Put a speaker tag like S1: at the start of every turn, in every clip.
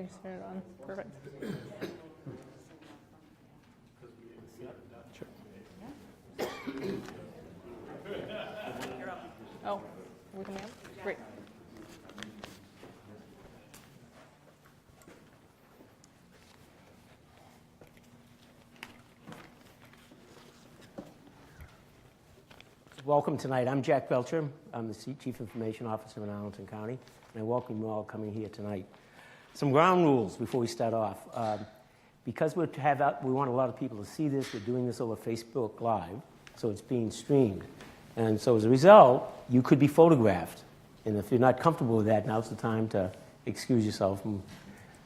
S1: Okay, just turn it on. Perfect. Oh, we coming up? Great.
S2: Welcome tonight. I'm Jack Belcher. I'm the Chief Information Officer in Arlington County, and I welcome you all coming here tonight. Some ground rules before we start off. Because we want a lot of people to see this, we're doing this over Facebook Live, so it's being streamed. And so as a result, you could be photographed. And if you're not comfortable with that, now's the time to excuse yourself, and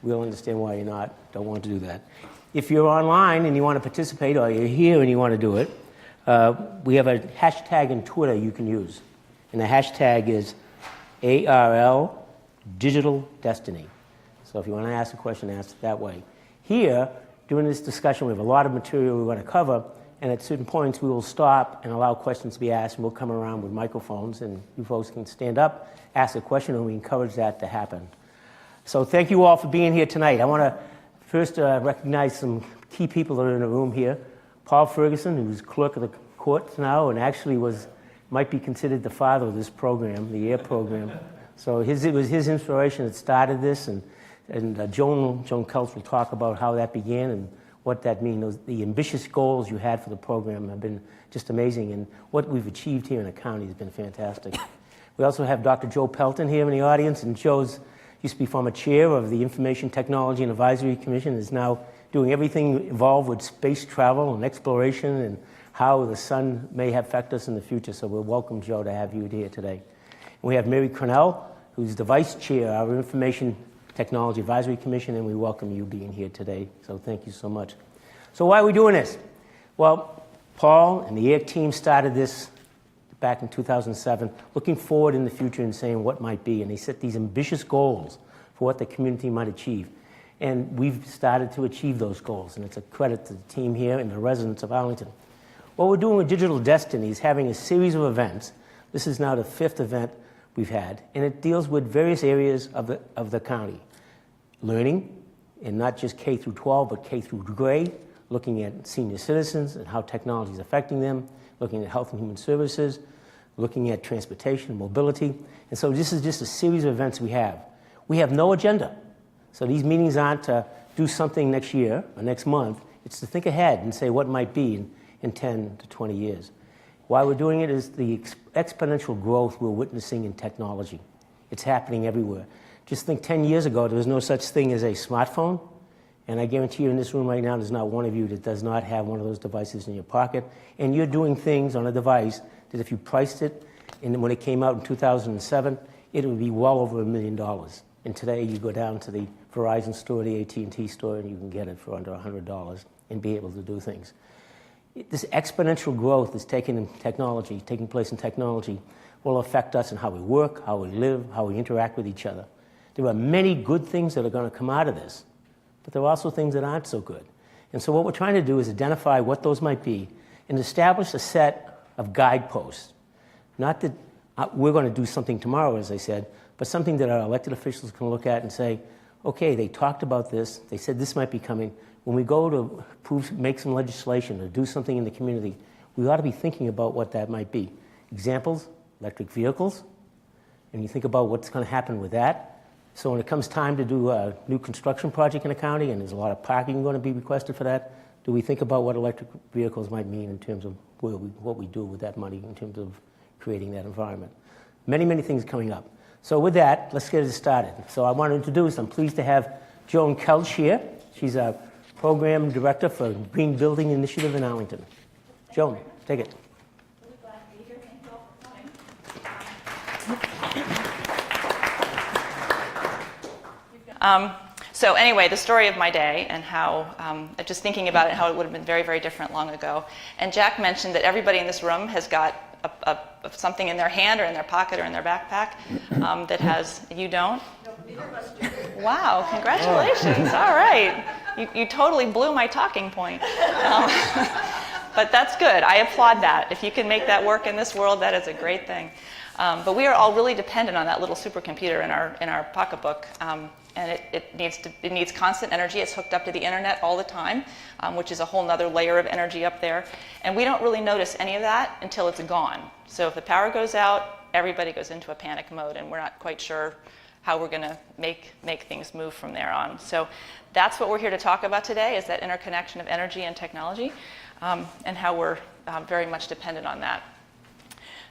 S2: we'll understand why you don't want to do that. If you're online and you want to participate, or you're here and you want to do it, we have a hashtag in Twitter you can use. And the hashtag is ARL Digital Destiny. So if you want to ask a question, ask it that way. Here, during this discussion, we have a lot of material we want to cover, and at certain points we will stop and allow questions to be asked, and we'll come around with microphones, and you folks can stand up, ask a question, and we encourage that to happen. So thank you all for being here tonight. I want to first recognize some key people that are in the room here. Paul Ferguson, who's clerk of the court now, and actually might be considered the father of this program, the AIR program. So it was his inspiration that started this, and Joan Kelch will talk about how that began and what that means. The ambitious goals you had for the program have been just amazing, and what we've achieved here in the county has been fantastic. We also have Dr. Joe Pelton here in the audience, and Joe's used to be former chair of the Information Technology and Advisory Commission, is now doing everything involved with space travel and exploration and how the sun may affect us in the future. So we'll welcome Joe to have you here today. And we have Mary Cornell, who's the vice chair of our Information Technology Advisory Commission, and we welcome you being here today. So thank you so much. So why are we doing this? Well, Paul and the AIR team started this back in 2007, looking forward in the future and saying what might be, and they set these ambitious goals for what the community might achieve. And we've started to achieve those goals, and it's a credit to the team here and the residents of Arlington. What we're doing with Digital Destiny is having a series of events. This is now the 5th event we've had, and it deals with various areas of the county. Learning, and not just K through 12, but K through grade, looking at senior citizens and how technology is affecting them, looking at health and human services, looking at transportation and mobility. And so this is just a series of events we have. We have no agenda. So these meetings aren't to do something next year or next month. It's to think ahead and say what might be in 10 to 20 years. Why we're doing it is the exponential growth we're witnessing in technology. It's happening everywhere. Just think 10 years ago, there was no such thing as a smartphone. And I guarantee you in this room right now, there's not one of you that does not have one of those devices in your pocket. And you're doing things on a device that if you priced it, and when it came out in 2007, it would be well over $1 million. And today you go down to the Verizon store, the AT&T store, and you can get it for under $100 and be able to do things. This exponential growth that's taking place in technology will affect us in how we work, how we live, how we interact with each other. There are many good things that are going to come out of this, but there are also things that aren't so good. And so what we're trying to do is identify what those might be and establish a set of guideposts. Not that we're going to do something tomorrow, as I said, but something that our elected officials can look at and say, okay, they talked about this, they said this might be coming. When we go to make some legislation or do something in the community, we ought to be thinking about what that might be. Examples, electric vehicles, and you think about what's going to happen with that. So when it comes time to do a new construction project in the county, and there's a lot of parking going to be requested for that, do we think about what electric vehicles might mean in terms of what we do with that money in terms of creating that environment? Many, many things coming up. So with that, let's get it started. So I want to introduce, I'm pleased to have Joan Kelch here. She's our Program Director for Green Building Initiative in Arlington. Joan, take it.
S3: Really glad to be here. Thank you all for coming. So anyway, the story of my day and how, just thinking about it, how it would have been very, very different long ago. And Jack mentioned that everybody in this room has got something in their hand or in their pocket or in their backpack that has, you don't? No, neither of us do. Wow, congratulations. All right. You totally blew my talking point. But that's good. I applaud that. If you can make that work in this world, that is a great thing. But we are all really dependent on that little supercomputer in our pocketbook. And it needs constant energy. It's hooked up to the internet all the time, which is a whole nother layer of energy up there. And we don't really notice any of that until it's gone. So if the power goes out, everybody goes into a panic mode, and we're not quite sure how we're going to make things move from there on. So that's what we're here to talk about today, is that interconnection of energy and technology, and how we're very much dependent on that.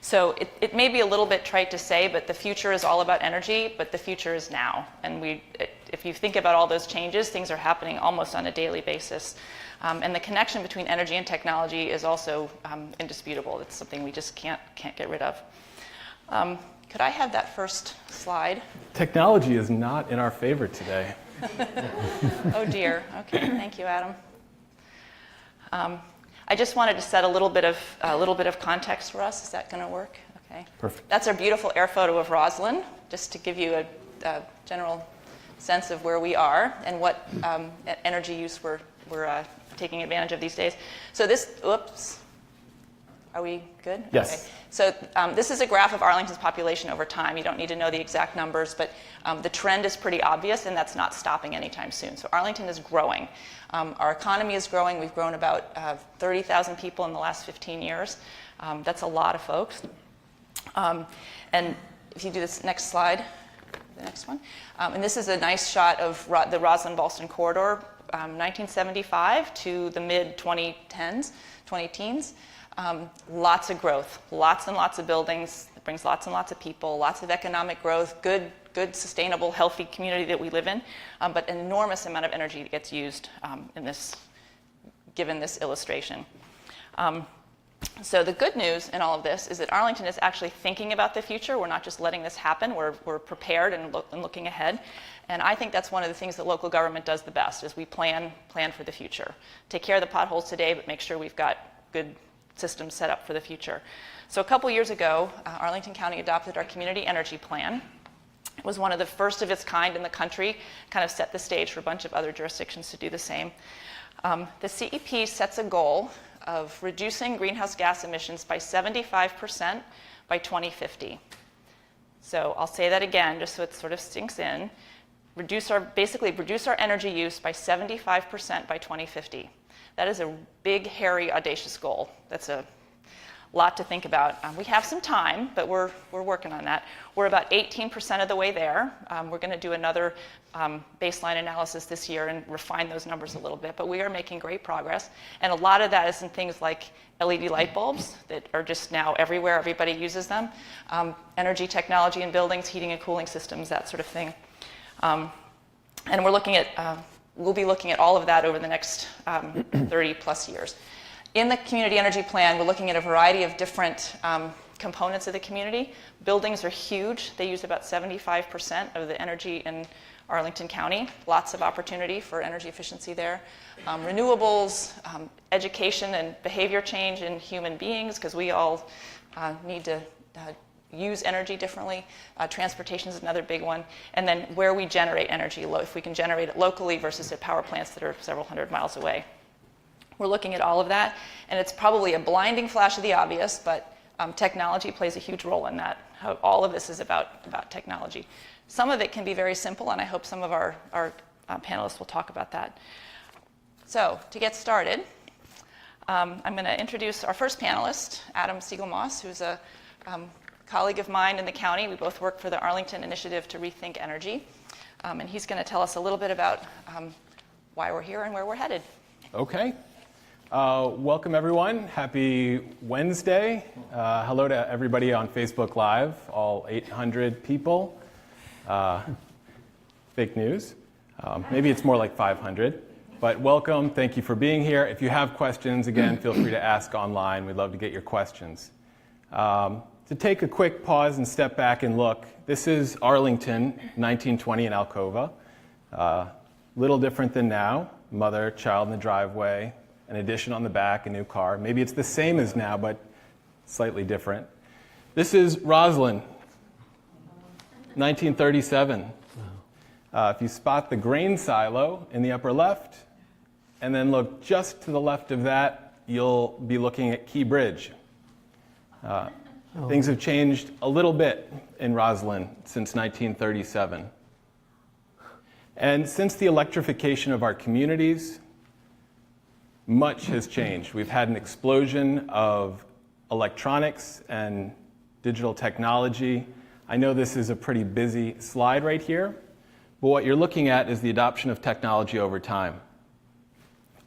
S3: So it may be a little bit trite to say, but the future is all about energy, but the future is now. And if you think about all those changes, things are happening almost on a daily basis. And the connection between energy and technology is also indisputable. It's something we just can't get rid of. Could I have that first slide?
S4: Technology is not in our favor today.
S3: Oh dear. Okay, thank you, Adam. I just wanted to set a little bit of context for us. Is that going to work? Okay.
S4: Perfect.
S3: That's our beautiful air photo of Roslyn, just to give you a general sense of where we are and what energy use we're taking advantage of these days. So this, oops. Are we good?
S4: Yes.
S3: Okay. So this is a graph of Arlington's population over time. You don't need to know the exact numbers, but the trend is pretty obvious, and that's not stopping anytime soon. So Arlington is growing. Our economy is growing. We've grown about 30,000 people in the last 15 years. That's a lot of folks. And if you do this next slide, the next one. And this is a nice shot of the Roslyn-Ballston corridor, 1975 to the mid-2010s, 20-teens. Lots of growth, lots and lots of buildings. It brings lots and lots of people, lots of economic growth, good, sustainable, healthy community that we live in, but an enormous amount of energy that gets used given this illustration. So the good news in all of this is that Arlington is actually thinking about the future. We're not just letting this happen. We're prepared and looking ahead. And I think that's one of the things that local government does the best, is we plan for the future. Take care of the potholes today, but make sure we've got good systems set up for the future. So a couple years ago, Arlington County adopted our community energy plan. It was one of the first of its kind in the country, kind of set the stage for a bunch of other jurisdictions to do the same. The CEP sets a goal of reducing greenhouse gas emissions by 75% by 2050. So I'll say that again, just so it sort of sinks in. Basically reduce our energy use by 75% by 2050. That is a big, hairy, audacious goal. That's a lot to think about. We have some time, but we're working on that. We're about 18% of the way there. We're going to do another baseline analysis this year and refine those numbers a little bit, but we are making great progress. And a lot of that is in things like LED light bulbs that are just now everywhere. Everybody uses them. Energy technology in buildings, heating and cooling systems, that sort of thing. And we'll be looking at all of that over the next 30 plus years. In the community energy plan, we're looking at a variety of different components of the community. Buildings are huge. They use about 75% of the energy in Arlington County. Lots of opportunity for energy efficiency there. Renewables, education and behavior change in human beings, because we all need to use energy differently. Transportation is another big one. And then where we generate energy, if we can generate it locally versus at power plants that are several hundred miles away. We're looking at all of that, and it's probably a blinding flash of the obvious, but technology plays a huge role in that. All of this is about technology. Some of it can be very simple, and I hope some of our panelists will talk about that. So to get started, I'm going to introduce our first panelist, Adam Segel-Moss, who's a colleague of mine in the county. We both work for the Arlington Initiative to Rethink Energy. And he's going to tell us a little bit about why we're here and where we're headed.
S4: Okay. Welcome, everyone. Happy Wednesday. Hello to everybody on Facebook Live, all 800 people. Fake news. Maybe it's more like 500. But welcome. Thank you for being here. If you have questions, again, feel free to ask online. We'd love to get your questions. To take a quick pause and step back and look, this is Arlington, 1920 in Alcova. Little different than now. Mother, child in the driveway, an addition on the back, a new car. Maybe it's the same as now, but slightly different. This is Roslyn, 1937. If you spot the grain silo in the upper left, and then look just to the left of that, you'll be looking at Key Bridge. Things have changed a little bit in Roslyn since 1937. And since the electrification of our communities, much has changed. We've had an explosion of electronics and digital technology. I know this is a pretty busy slide right here, but what you're looking at is the adoption of technology over time.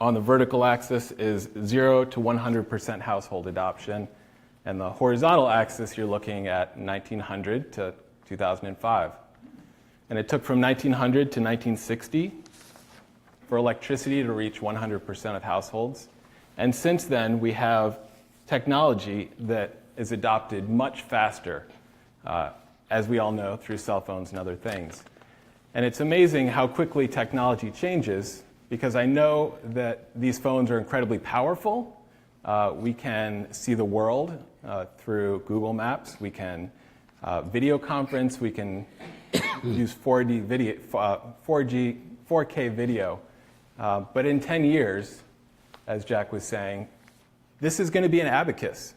S4: On the vertical axis is 0 to 100% household adoption, and the horizontal axis you're looking at 1900 to 2005. And it took from 1900 to 1960 for electricity to reach 100% of households. And since then, we have technology that is adopted much faster, as we all know, through cell phones and other things. And it's amazing how quickly technology changes, because I know that these phones are incredibly powerful. We can see the world through Google Maps. We can video conference. We can use 4D video, 4K video. But in 10 years, as Jack was saying, this is going to be an abacus.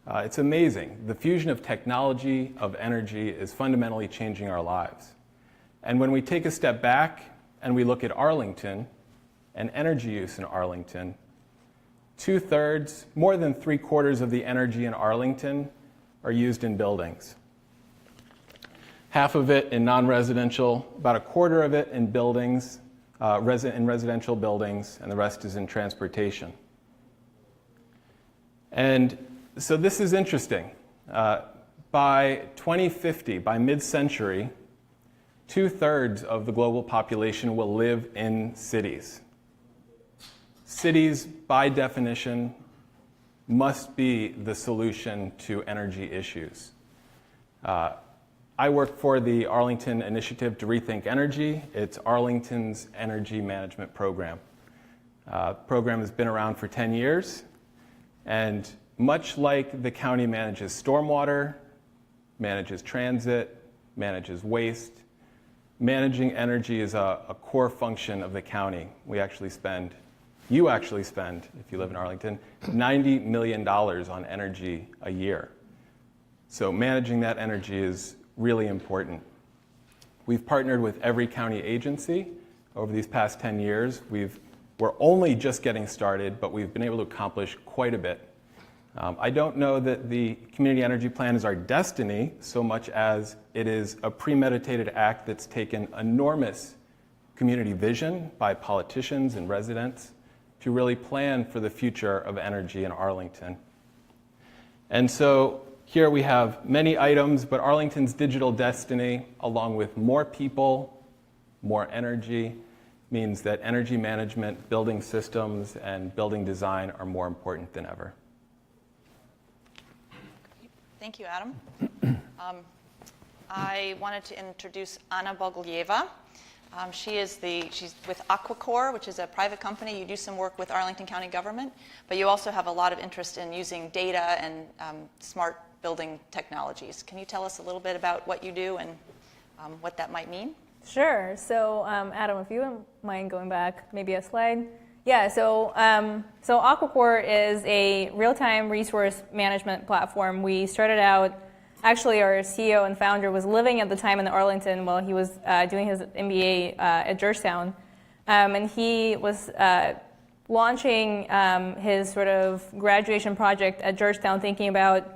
S4: It's amazing. The fusion of technology, of energy, is fundamentally changing our lives. And when we take a step back and we look at Arlington and energy use in Arlington, 2/3, more than 3/4 of the energy in Arlington are used in buildings. Half of it in non-residential, about 1/4 of it in buildings, in residential buildings, and the rest is in transportation. And so this is interesting. By 2050, by mid-century, 2/3 of the global population will live in cities. Cities, by definition, must be the solution to energy issues. I work for the Arlington Initiative to Rethink Energy. It's Arlington's energy management program. The program has been around for 10 years, and much like the county manages stormwater, manages transit, manages waste, managing energy is a core function of the county. You actually spend, if you live in Arlington, $90 million on energy a year. So managing that energy is really important. We've partnered with every county agency over these past 10 years. We're only just getting started, but we've been able to accomplish quite a bit. I don't know that the Community Energy Plan is our destiny so much as it is a premeditated act that's taken enormous community vision by politicians and residents to really plan for the future of energy in Arlington. And so here we have many items, but Arlington's digital destiny, along with more people, more energy, means that energy management, building systems, and building design are more important than ever.
S3: Thank you, Adam. I wanted to introduce Anna Buglaeva. She's with Aquicore, which is a private company. You do some work with Arlington County government, but you also have a lot of interest in using data and smart building technologies. Can you tell us a little bit about what you do and what that might mean?
S1: Sure. So, Adam, if you wouldn't mind going back maybe a slide. Yeah, so Aquicore is a real-time resource management platform. We started out, actually our CEO and founder was living at the time in Arlington while he was doing his MBA at Georgetown. And he was launching his sort of graduation project at Georgetown, thinking about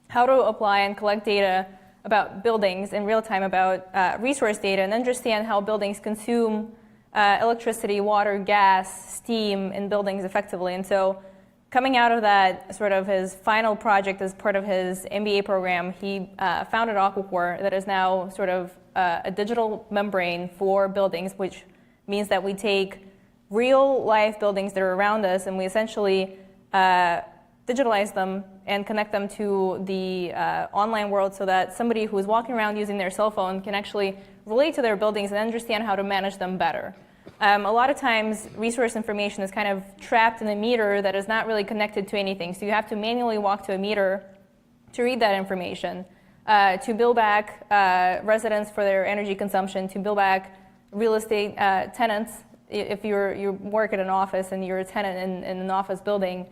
S1: how to apply and collect data about buildings in real time, about resource data, and understand how buildings consume electricity, water, gas, steam in buildings effectively. And so coming out of that, sort of his final project as part of his MBA program, he founded Aquicore, that is now sort of a digital membrane for buildings, which means that we take real life buildings that are around us and we essentially digitalize them and connect them to the online world so that somebody who is walking around using their cell phone can actually relate to their buildings and understand how to manage them better. A lot of times, resource information is kind of trapped in a meter that is not really connected to anything. So you have to manually walk to a meter to read that information, to bill back residents for their energy consumption, to bill back real estate tenants. If you work at an office and you're a tenant in an office building,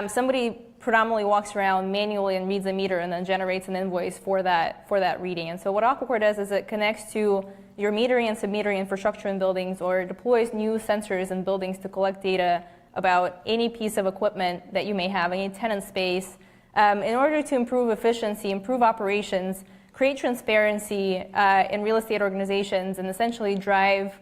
S1: somebody predominantly walks around manually and reads a meter and then generates an invoice for that reading. And so what Aquicore does is it connects to your metering and submetering infrastructure in buildings, or deploys new sensors in buildings to collect data about any piece of equipment that you may have, any tenant space, in order to improve efficiency, improve operations, create transparency in real estate organizations, and essentially drive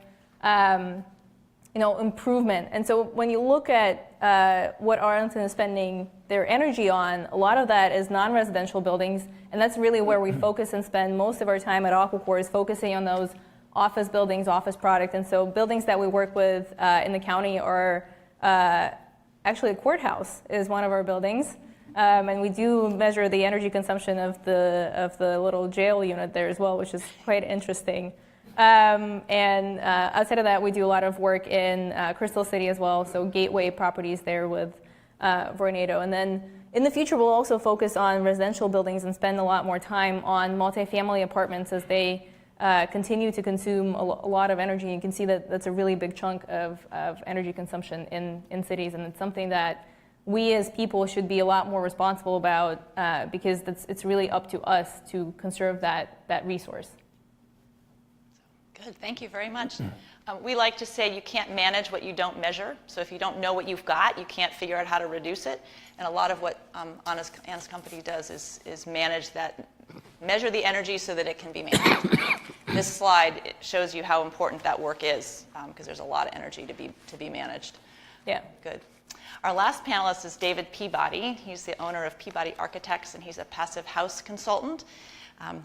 S1: improvement. And so when you look at what Arlington is spending their energy on, a lot of that is non-residential buildings, and that's really where we focus and spend most of our time at Aquicore, is focusing on those office buildings, office product. And so buildings that we work with in the county are actually a courthouse is one of our buildings. And we do measure the energy consumption of the little jail unit there as well, which is quite interesting. And outside of that, we do a lot of work in Crystal City as well, so gateway properties there with Vornado. And then in the future, we'll also focus on residential buildings and spend a lot more time on multifamily apartments as they continue to consume a lot of energy. You can see that that's a really big chunk of energy consumption in cities, and it's something that we as people should be a lot more responsible about because it's really up to us to conserve that resource.
S3: Good, thank you very much. We like to say you can't manage what you don't measure. So if you don't know what you've got, you can't figure out how to reduce it. And a lot of what Anna's company does is measure the energy so that it can be managed. This slide shows you how important that work is because there's a lot of energy to be managed.
S1: Yeah.
S3: Good. Our last panelist is David Peabody. He's the owner of Peabody Architects, and he's a passive house consultant.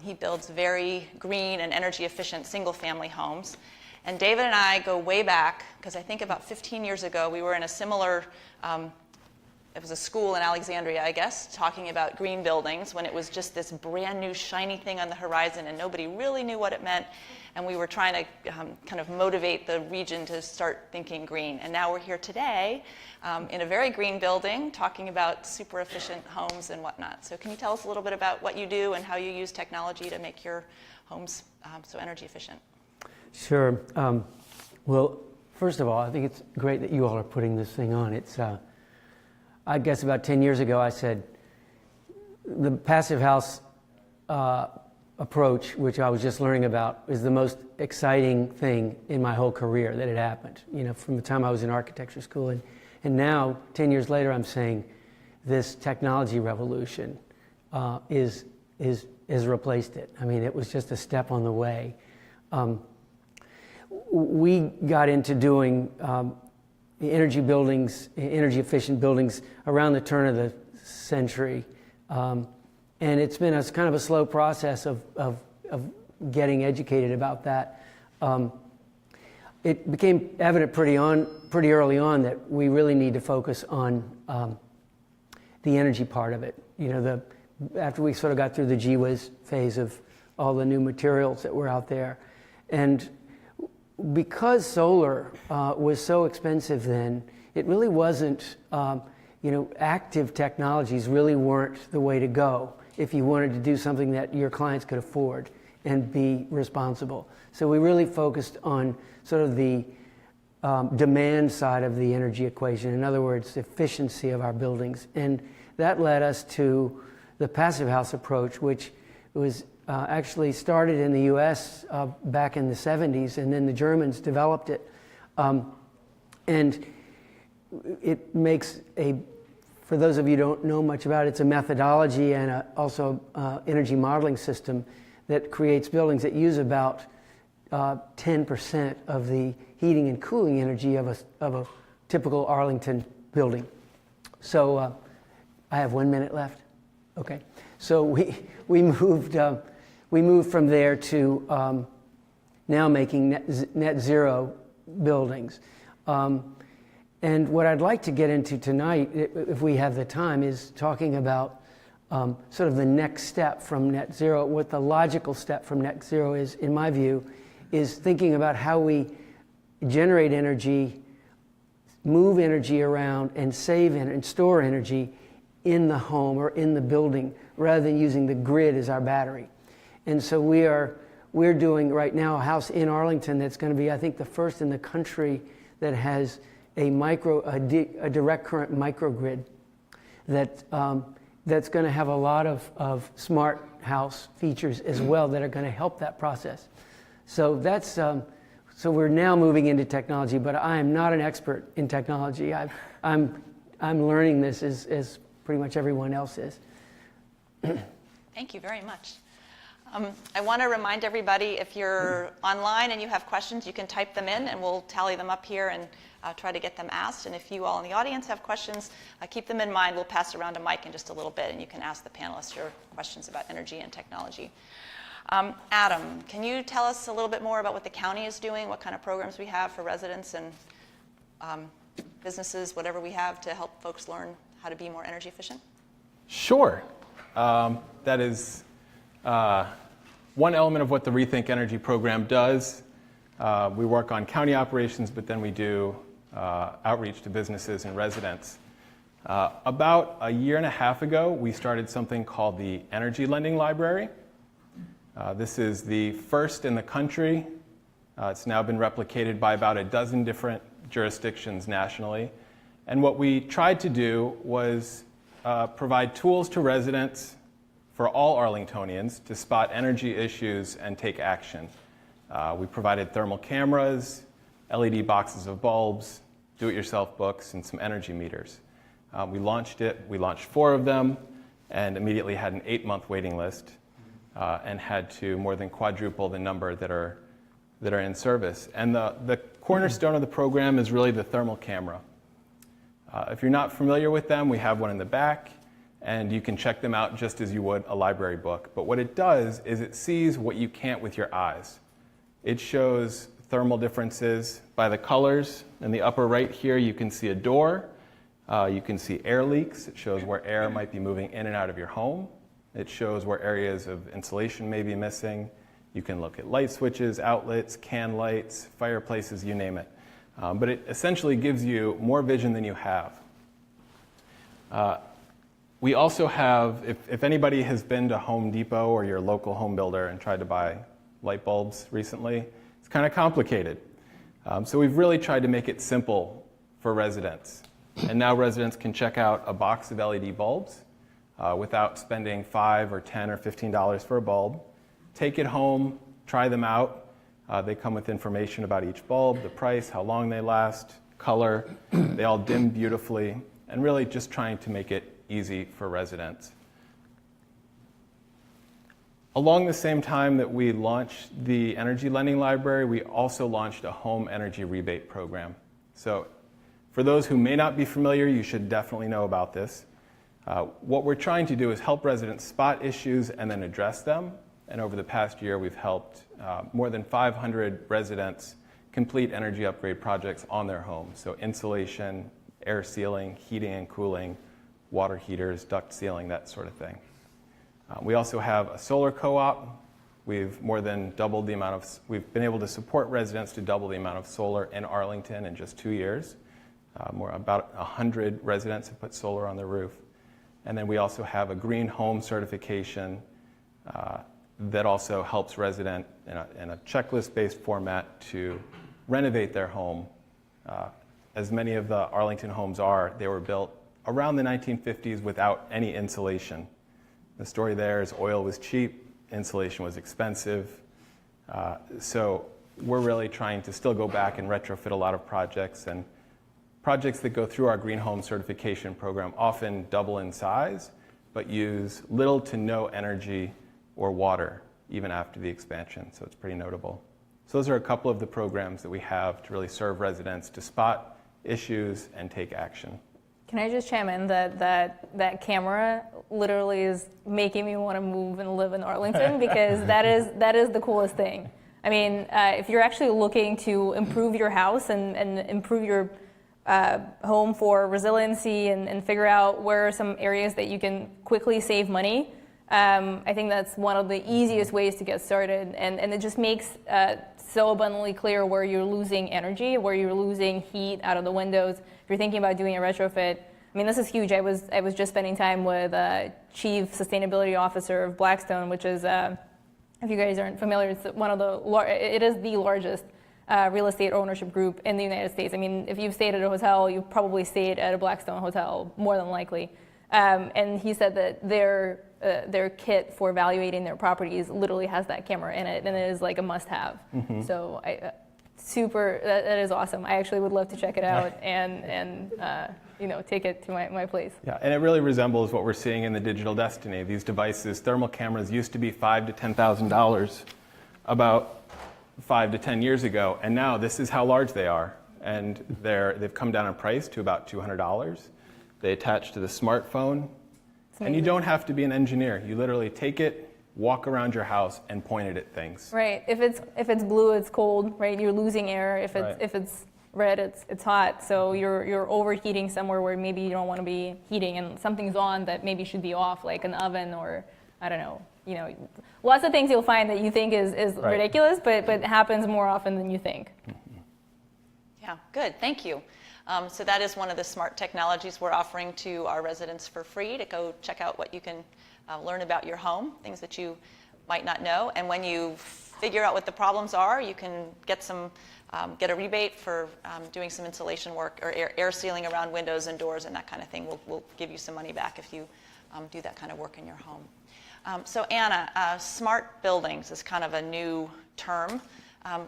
S3: He builds very green and energy efficient single-family homes. And David and I go way back, because I think about 15 years ago, we were in a similar, it was a school in Alexandria, I guess, talking about green buildings when it was just this brand new shiny thing on the horizon and nobody really knew what it meant. And we were trying to kind of motivate the region to start thinking green. And now we're here today in a very green building talking about super efficient homes and whatnot. So can you tell us a little bit about what you do and how you use technology to make your homes so energy efficient?
S5: Sure. Well, first of all, I think it's great that you all are putting this thing on. It's, I guess about 10 years ago, I said the passive house approach, which I was just learning about, is the most exciting thing in my whole career that had happened, from the time I was in architecture school. And now, 10 years later, I'm saying this technology revolution has replaced it. I mean, it was just a step on the way. We got into doing energy efficient buildings around the turn of the century. And it's been kind of a slow process of getting educated about that. It became evident pretty early on that we really need to focus on the energy part of it. After we sort of got through the gee whiz phase of all the new materials that were out there. And because solar was so expensive then, it really wasn't, active technologies really weren't the way to go if you wanted to do something that your clients could afford and be responsible. So we really focused on sort of the demand side of the energy equation. In other words, efficiency of our buildings. And that led us to the passive house approach, which was actually started in the US back in the 70s, and then the Germans developed it. And it makes for those of you who don't know much about it, it's a methodology and also energy modeling system that creates buildings that use about 10% of the heating and cooling energy of a typical Arlington building. So I have 1 minute left. Okay. So we moved from there to now making net zero buildings. And what I'd like to get into tonight, if we have the time, is talking about sort of the next step from net zero. What the logical step from net zero is, in my view, is thinking about how we generate energy, move energy around, and save and store energy in the home or in the building, rather than using the grid as our battery. And so we're doing right now a house in Arlington that's going to be, I think, the first in the country that has a direct current microgrid. that that's going to have a lot of smart house features as well that are going to help that process. So that's so we're now moving into technology, but I am not an expert in technology. I'm learning this as pretty much everyone else is.
S3: Thank you very much. I want to remind everybody, if you're online and you have questions, you can type them in and we'll tally them up here and try to get them asked. And if you all in the audience have questions, keep them in mind. We'll pass around a mic in just a little bit and you can ask the panelists your questions about energy and technology. Adam, can you tell us a little bit more about what the county is doing, what kind of programs we have for residents and businesses, whatever we have to help folks learn how to be more energy efficient?
S4: Sure. That is one element of what the Rethink Energy program does. We work on county operations, but then we do outreach to businesses and residents. About a year and a half ago, we started something called the Energy Lending Library. This is the first in the country. It's now been replicated by about a dozen different jurisdictions nationally. And what we tried to do was provide tools to residents for all Arlingtonians to spot energy issues and take action. We provided thermal cameras, LED boxes of bulbs, do-it-yourself books, and some energy meters. We launched it. We launched 4 of them and immediately had an 8-month waiting list and had to more than quadruple the number that are in service. And the cornerstone of the program is really the thermal camera. If you're not familiar with them, we have one in the back, and you can check them out just as you would a library book. But what it does is it sees what you can't with your eyes. It shows thermal differences by the colors. In the upper right here, you can see a door. You can see air leaks. It shows where air might be moving in and out of your home. It shows where areas of insulation may be missing. You can look at light switches, outlets, can lights, fireplaces, you name it. But it essentially gives you more vision than you have. We also have, if anybody has been to Home Depot or your local home builder and tried to buy light bulbs recently, it's kind of complicated. So we've really tried to make it simple for residents. And now residents can check out a box of LED bulbs without spending $5 or $10 or $15 for a bulb. Take it home, try them out. They come with information about each bulb, the price, how long they last, color. They all dim beautifully, and really just trying to make it easy for residents. Along the same time that we launched the Energy Lending Library, we also launched a home energy rebate program. So for those who may not be familiar, you should definitely know about this. What we're trying to do is help residents spot issues and then address them. And over the past year, we've helped more than 500 residents complete energy upgrade projects on their homes. So insulation, air sealing, heating and cooling, water heaters, duct sealing, that sort of thing. We also have a solar co-op. We've more than doubled the amount of, we've been able to support residents to double the amount of solar in Arlington in just 2 years. About 100 residents have put solar on their roof. And then we also have a green home certification that also helps resident in a checklist-based format to renovate their home. As many of the Arlington homes are, they were built around the 1950s without any insulation. The story there is oil was cheap, insulation was expensive. So we're really trying to still go back and retrofit a lot of projects, and projects that go through our Green Home Certification program often double in size, but use little to no energy or water even after the expansion, so it's pretty notable. So those are a couple of the programs that we have to really serve residents to spot issues and take action.
S1: Can I just chime in that camera literally is making me want to move and live in Arlington because that is the coolest thing. I mean, if you're actually looking to improve your house and improve your home for resiliency and figure out where are some areas that you can quickly save money, I think that's one of the easiest ways to get started. And it just makes so abundantly clear where you're losing energy, where you're losing heat out of the windows. If you're thinking about doing a retrofit, I mean, this is huge. I was just spending time with Chief Sustainability Officer of Blackstone, which is, if you guys aren't familiar, it's it is the largest real estate ownership group in the United States. I mean, if you've stayed at a hotel, you've probably stayed at a Blackstone hotel, more than likely. And he said that their kit for evaluating their properties literally has that camera in it, and it is like a must-have. So that is awesome. I actually would love to check it out and take it to my place.
S4: Yeah, and it really resembles what we're seeing in the digital destiny. These devices, thermal cameras, used to be $5,000 to $10,000 about 5 to 10 years ago, and now this is how large they are. And they've come down in price to about $200. They attach to the smartphone, and you don't have to be an engineer. You literally take it, walk around your house, and point it at things.
S1: Right. If it's blue, it's cold. Right. You're losing air. If it's red, it's hot. So you're overheating somewhere where maybe you don't want to be heating, and something's on that maybe should be off, like an oven or I don't know. Lots of things you'll find that you think is ridiculous, but happens more often than you think.
S3: Yeah, good, thank you. So that is one of the smart technologies we're offering to our residents for free to go check out what you can learn about your home, things that you might not know. And when you figure out what the problems are, you can get a rebate for doing some insulation work or air sealing around windows and doors and that kind of thing. We'll give you some money back if you do that kind of work in your home. So Anna, smart buildings is kind of a new term.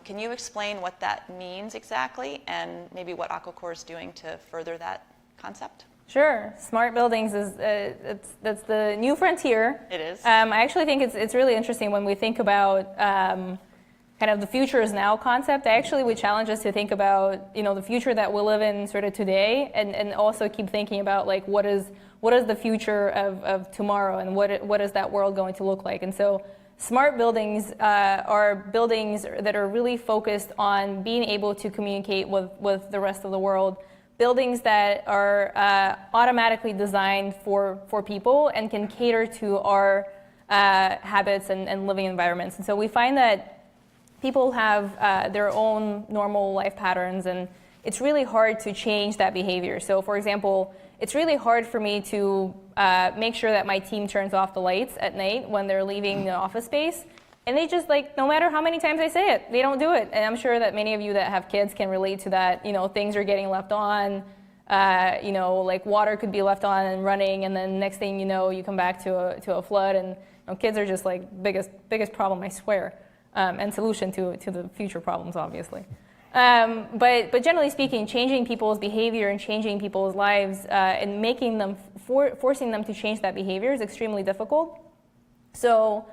S3: Can you explain what that means exactly and maybe what Aquicore is doing to further that concept?
S1: Sure. Smart buildings that's the new frontier.
S3: It is.
S1: I actually think it's really interesting when we think about kind of the future is now concept. I actually would challenge us to think about the future that we'll live in sort of today, and also keep thinking about like what is the future of tomorrow, and what is that world going to look like. And so smart buildings are buildings that are really focused on being able to communicate with the rest of the world. Buildings that are automatically designed for people and can cater to our habits and living environments. And so we find that people have their own normal life patterns, and it's really hard to change that behavior. So for example, it's really hard for me to make sure that my team turns off the lights at night when they're leaving the office space. And they just no matter how many times I say it, they don't do it. And I'm sure that many of you that have kids can relate to that. Things are getting left on, like water could be left on and running, and then next thing you know, you come back to a flood, and kids are just like biggest problem, I swear, and solution to the future problems, obviously. But generally speaking, changing people's behavior and changing people's lives and making them, forcing them to change that behavior is extremely difficult. So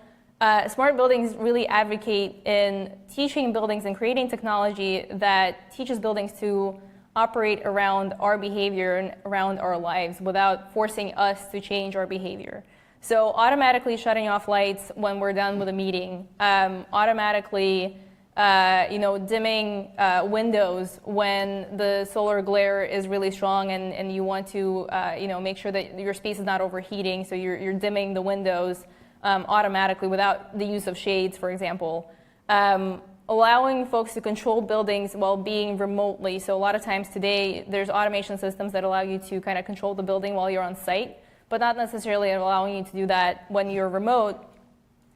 S1: smart buildings really advocate in teaching buildings and creating technology that teaches buildings to operate around our behavior and around our lives without forcing us to change our behavior. So automatically shutting off lights when we're done with a meeting, automatically dimming windows when the solar glare is really strong and you want to make sure that your space is not overheating, so you're dimming the windows automatically without the use of shades, for example. Allowing folks to control buildings while being remotely. So a lot of times today, there's automation systems that allow you to kind of control the building while you're on site, but not necessarily allowing you to do that when you're remote.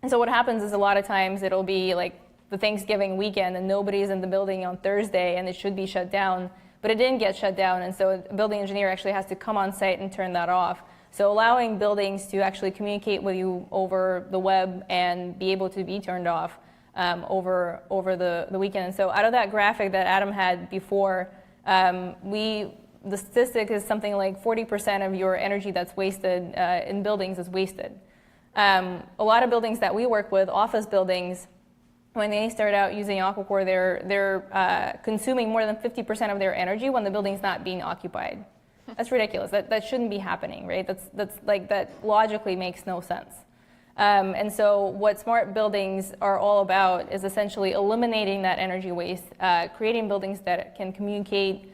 S1: And so what happens is a lot of times it'll be like the Thanksgiving weekend and nobody's in the building on Thursday and it should be shut down, but it didn't get shut down, and so a building engineer actually has to come on site and turn that off. So allowing buildings to actually communicate with you over the web and be able to be turned off over the weekend. And so out of that graphic that Adam had before, the statistic is something like 40% of your energy that's wasted in buildings is wasted. A lot of buildings that we work with, office buildings, when they start out using Aquicore, they're consuming more than 50% of their energy when the building's not being occupied. That's ridiculous. That shouldn't be happening, right? That logically makes no sense. And so what smart buildings are all about is essentially eliminating that energy waste, creating buildings that can communicate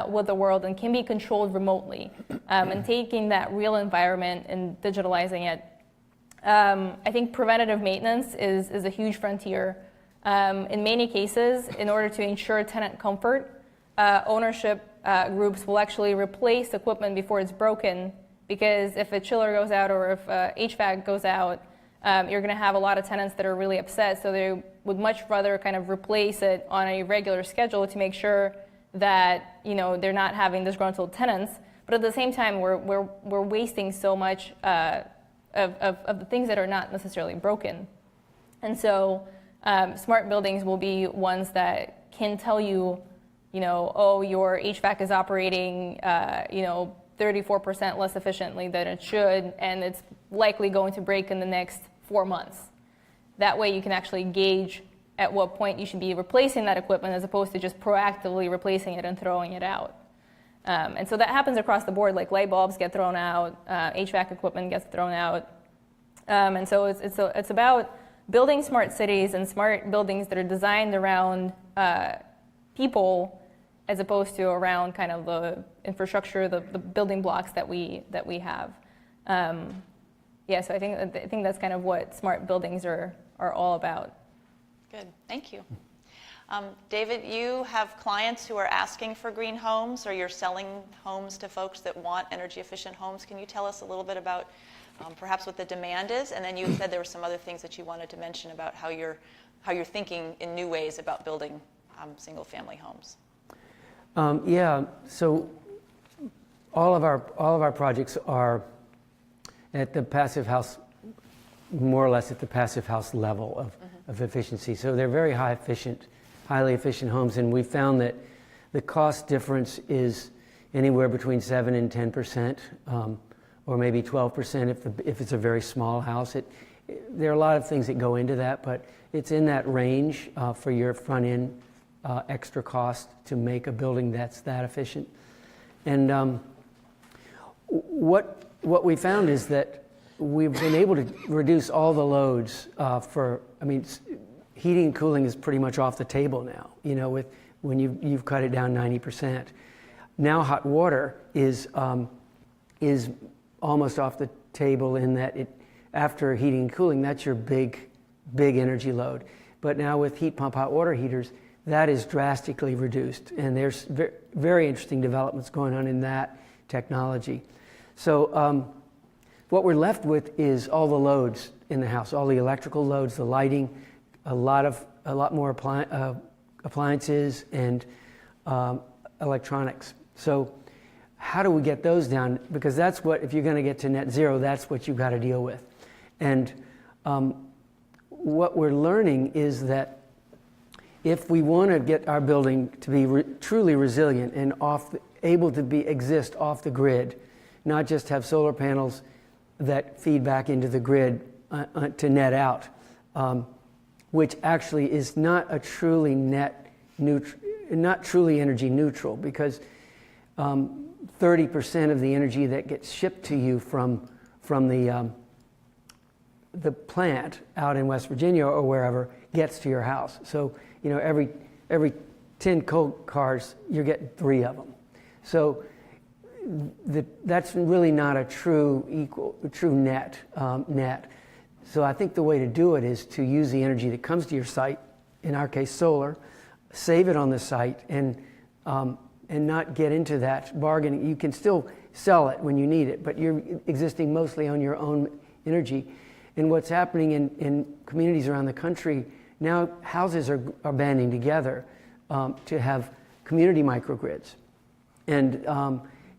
S1: with the world and can be controlled remotely, and taking that real environment and digitalizing it. I think preventative maintenance is a huge frontier. In many cases, in order to ensure tenant comfort, ownership groups will actually replace equipment before it's broken, because if a chiller goes out or if HVAC goes out, you're going to have a lot of tenants that are really upset, so they would much rather kind of replace it on a regular schedule to make sure that they're not having disgruntled tenants. But at the same time, we're wasting so much of the things that are not necessarily broken. And so smart buildings will be ones that can tell you, oh, your HVAC is operating, 34% less efficiently than it should, and it's likely going to break in the next 4 months. That way you can actually gauge at what point you should be replacing that equipment as opposed to just proactively replacing it and throwing it out. And so that happens across the board, like light bulbs get thrown out, HVAC equipment gets thrown out. And so it's about building smart cities and smart buildings that are designed around people as opposed to around kind of the infrastructure, the building blocks that we have. So I think that's kind of what smart buildings are all about.
S3: Good, thank you. David, you have clients who are asking for green homes, or you're selling homes to folks that want energy efficient homes. Can you tell us a little bit about perhaps what the demand is? And then you said there were some other things that you wanted to mention about how you're thinking in new ways about building single family homes.
S5: So all of our projects are at the passive house, more or less at the passive house level of efficiency. So they're very highly efficient homes, and we found that the cost difference is anywhere between 7 and 10%, or maybe 12% if it's a very small house. There are a lot of things that go into that, but it's in that range for your front end extra cost to make a building that's that efficient. And what we found is that we've been able to reduce all the loads heating and cooling is pretty much off the table now, when you've cut it down 90%. Now hot water is almost off the table in that after heating and cooling, that's your big energy load. But now with heat pump hot water heaters, that is drastically reduced, and there's very interesting developments going on in that technology. So what we're left with is all the loads in the house, all the electrical loads, the lighting, a lot more appliances and electronics. So how do we get those down? Because that's what, if you're going to get to net zero, that's what you've got to deal with. And what we're learning is that if we want to get our building to be truly resilient and able to exist off the grid, not just have solar panels that feed back into the grid to net out, which actually is not a truly not truly energy neutral, because 30% of the energy that gets shipped to you from the plant out in West Virginia or wherever gets to your house. So every 10 Coke cars, you're getting 3 of them. So that's really not a true net. So I think the way to do it is to use the energy that comes to your site, in our case solar, save it on the site, and not get into that bargaining. You can still sell it when you need it, but you're existing mostly on your own energy. And what's happening in communities around the country, now houses are banding together to have community microgrids. And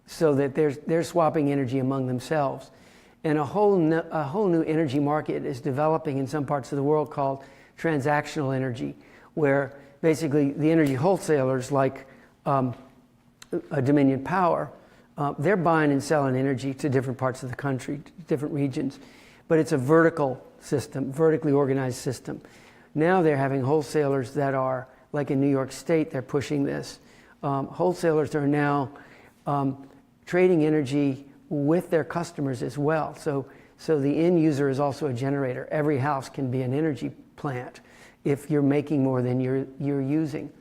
S5: so that they're swapping energy among themselves. And a whole new energy market is developing in some parts of the world called transactional energy, where basically the energy wholesalers like Dominion Power, they're buying and selling energy to different parts of the country, different regions. But it's a vertical system, vertically organized system. Now they're having wholesalers that are, like in New York State, they're pushing this. Wholesalers are now trading energy with their customers as well. So the end user is also a generator. Every house can be an energy plant if you're making more than you're using.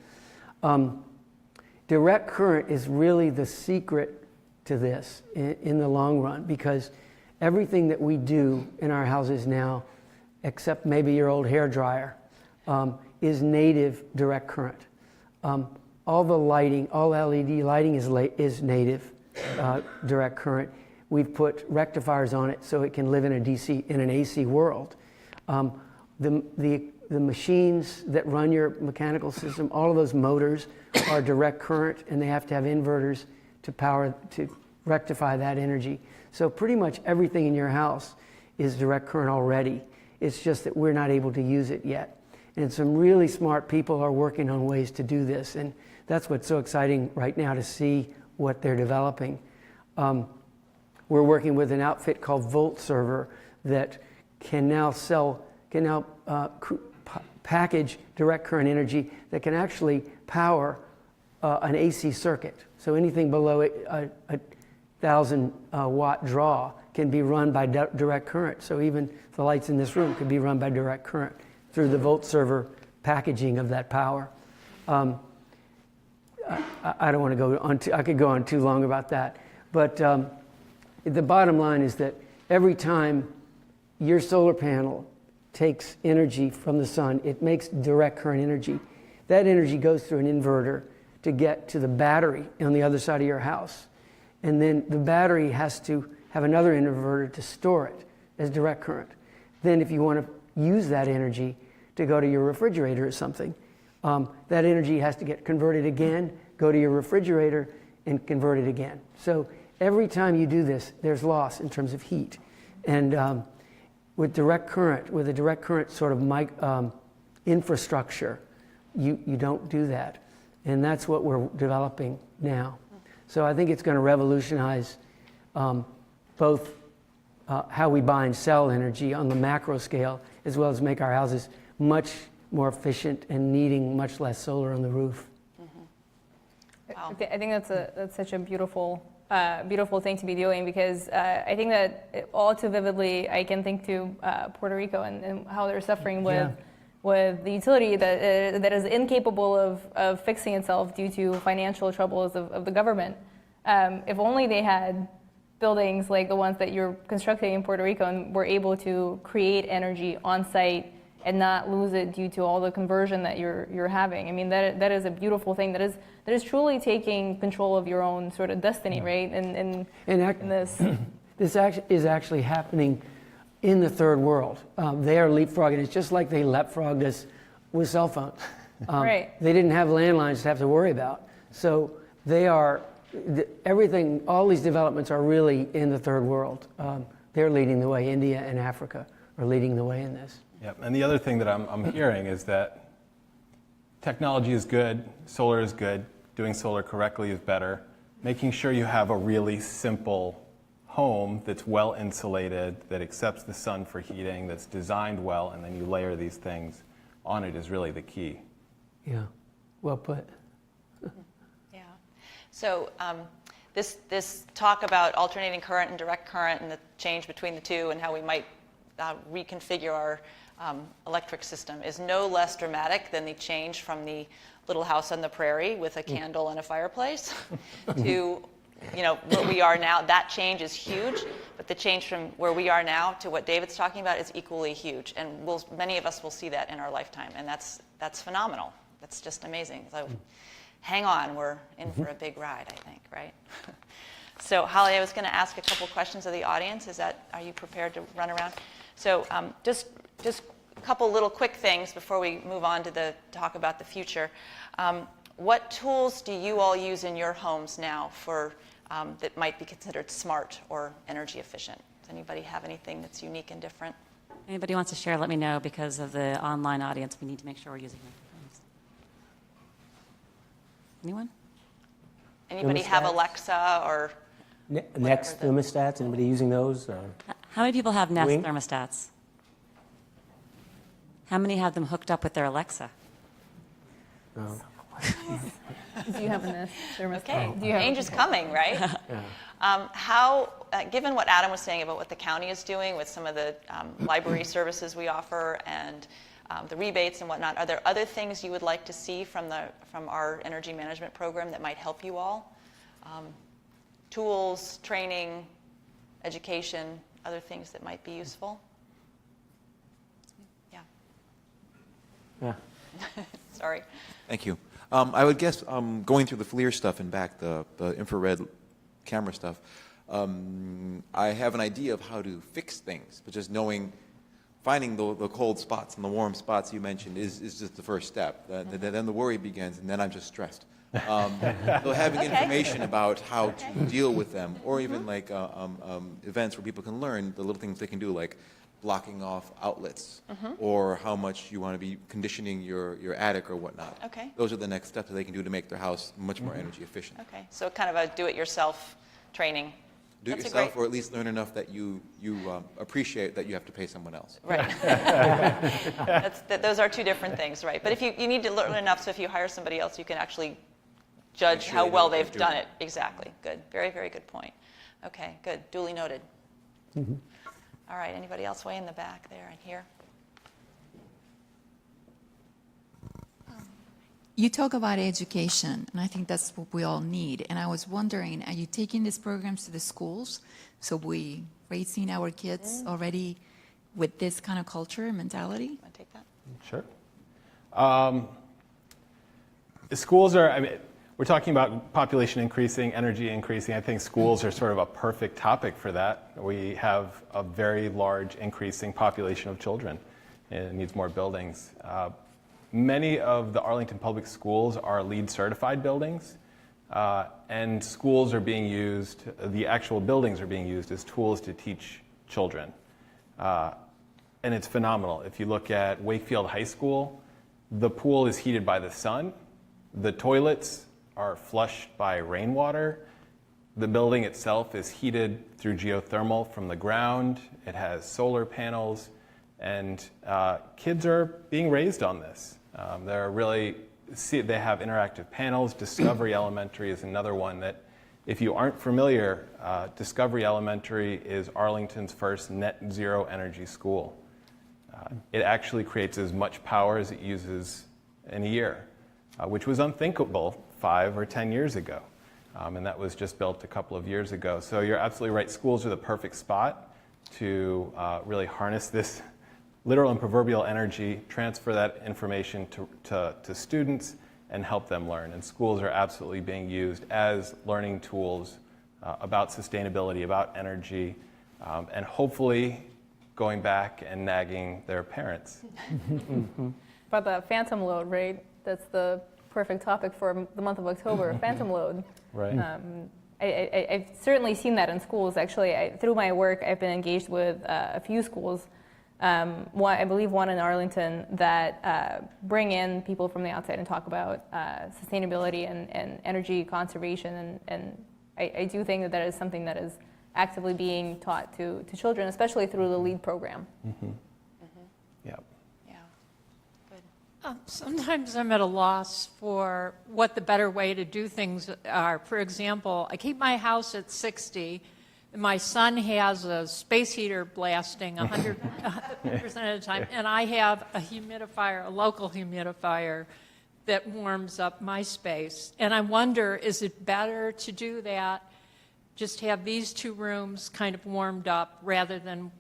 S5: Direct current is really the secret to this in the long run, because everything that we do in our houses now, except maybe your old hair dryer, is native direct current. All the lighting, all LED lighting is native direct current. We've put rectifiers on it so it can live in an AC world. The machines that run your mechanical system, all of those motors are direct current, and they have to have inverters to rectify that energy. So pretty much everything in your house is direct current already. It's just that we're not able to use it yet. And some really smart people are working on ways to do this. And that's what's so exciting right now, to see what they're developing. We're working with an outfit called Volt Server that can now package direct current energy that can actually power an AC circuit. So anything below a 1,000 watt draw can be run by direct current. So even the lights in this room could be run by direct current through the Volt Server packaging of that power. I don't want to go on. I could go on too long about that. But the bottom line is that every time your solar panel takes energy from the sun, it makes direct current energy. That energy goes through an inverter to get to the battery on the other side of your house. And then the battery has to have another inverter to store it as direct current. Then if you want to use that energy to go to your refrigerator or something, that energy has to get converted again, go to your refrigerator, and convert it again. So every time you do this, there's loss in terms of heat. And with direct current, with a direct current sort of infrastructure, you don't do that. And that's what we're developing now. So I think it's going to revolutionize both how we buy and sell energy on the macro scale, as well as make our houses much more efficient and needing much less solar on the roof.
S3: Wow.
S1: I think that's such a beautiful thing to be doing, because I think that all too vividly I can think to Puerto Rico and how they're suffering with the utility that is incapable of fixing itself due to financial troubles of the government. If only they had buildings like the ones that you're constructing in Puerto Rico and were able to create energy on site and not lose it due to all the conversion that you're having. I mean, that is a beautiful thing. That is truly taking control of your own sort of destiny, right? In this.
S5: This is actually happening in the third world. They are leapfrogging. It's just like they leapfrogged us with cell phones.
S1: Right.
S5: They didn't have landlines to have to worry about. So they are, everything, all these developments are really in the third world. They're leading the way. India and Africa are leading the way in this.
S4: Yep. And the other thing that I'm hearing is that technology is good, solar is good, doing solar correctly is better. Making sure you have a really simple home that's well insulated, that accepts the sun for heating, that's designed well, and then you layer these things on it is really the key.
S5: Yeah, well put.
S3: Yeah. So this talk about alternating current and direct current and the change between the two and how we might reconfigure our electric system is no less dramatic than the change from the little house on the prairie with a candle and a fireplace to where we are now. That change is huge, but the change from where we are now to what David's talking about is equally huge, and many of us will see that in our lifetime, and that's phenomenal. That's just amazing. So hang on, we're in for a big ride, I think, right? So Holly, I was going to ask a couple questions of the audience. Are you prepared to run around? So just a couple little quick things before we move on to talk about the future. What tools do you all use in your homes now that might be considered smart or energy efficient? Does anybody have anything that's unique and different?
S6: Anybody wants to share, let me know, because of the online audience, we need to make sure we're using microphones. Anyone?
S3: Anybody have
S2: Thermostats?
S3: Alexa or
S2: Next thermostats, anybody using those?
S6: How many people have Nest
S2: Wing?
S6: thermostats? How many have them hooked up with their Alexa?
S2: No.
S1: Do you have a Nest thermostat?
S3: Okay,
S1: Do you have
S3: change is coming, right?
S2: Yeah.
S3: Given what Adam was saying about what the county is doing with some of the library services we offer and the rebates and whatnot, are there other things you would like to see from our energy management program that might help you all? Tools, training, education, other things that might be useful? Yeah.
S2: Yeah.
S3: Sorry.
S7: Thank you. I would guess going through the FLIR stuff and back, the infrared camera stuff, I have an idea of how to fix things, but just finding the cold spots and the warm spots you mentioned is just the first step. Then the worry begins, and then I'm just stressed. So having information about how to deal with them, or even like events where people can learn the little things they can do, like blocking off outlets, or how much you want to be conditioning your attic or whatnot.
S3: Okay.
S7: Those are the next steps that they can do to make their house much more energy efficient.
S3: Okay, so kind of a do-it-yourself training.
S7: Do it
S3: That's a
S7: yourself,
S3: great-
S7: or at least learn enough that you appreciate that you have to pay someone else.
S3: Right. Those are two different things, right? But if you need to learn enough, so if you hire somebody else, you can actually judge
S7: Make sure
S3: how
S7: they know
S3: well
S7: what they're
S3: they've done
S7: doing.
S3: it. Exactly. Good. Very, very good point. Okay, good. Duly noted. All right, anybody else way in the back there and here?
S8: You talk about education, and I think that's what we all need. And I was wondering, are you taking these programs to the schools? So we raising our kids already with this kind of culture and mentality?
S3: Want to take that?
S4: Sure. The schools are, I mean, we're talking about population increasing, energy increasing. I think schools are sort of a perfect topic for that. We have a very large increasing population of children, and it needs more buildings. Many of the Arlington public schools are LEED certified buildings, and schools are being used, the actual buildings are being used as tools to teach children. And it's phenomenal. If you look at Wakefield High School, the pool is heated by the sun. The toilets are flushed by rainwater. The building itself is heated through geothermal from the ground. It has solar panels, and kids are being raised on this. They're really, they have interactive panels. Discovery Elementary is another one that, if you aren't familiar, Discovery Elementary is Arlington's first net zero energy school. It actually creates as much power as it uses in a year, which was unthinkable 5 or 10 years ago. And that was just built a couple of years ago. So you're absolutely right. Schools are the perfect spot to really harness this literal and proverbial energy, transfer that information to students, and help them learn. And schools are absolutely being used as learning tools about sustainability, about energy, and hopefully going back and nagging their parents.
S1: About the phantom load, right? That's the perfect topic for the month of October, phantom load.
S4: Right.
S1: I've certainly seen that in schools. Actually, through my work, I've been engaged with a few schools. I believe one in Arlington that bring in people from the outside and talk about sustainability and energy conservation. And I do think that that is something that is actively being taught to children, especially through the LEAD program.
S4: Yep.
S3: Yeah. Good.
S9: Sometimes I'm at a loss for what the better way to do things are. For example, I keep my house at 60. My son has a space heater blasting 100% of the time, and I have a humidifier, a local humidifier, that warms up my space. And I wonder, is it better to do that, just have these two rooms kind of warmed up, rather than,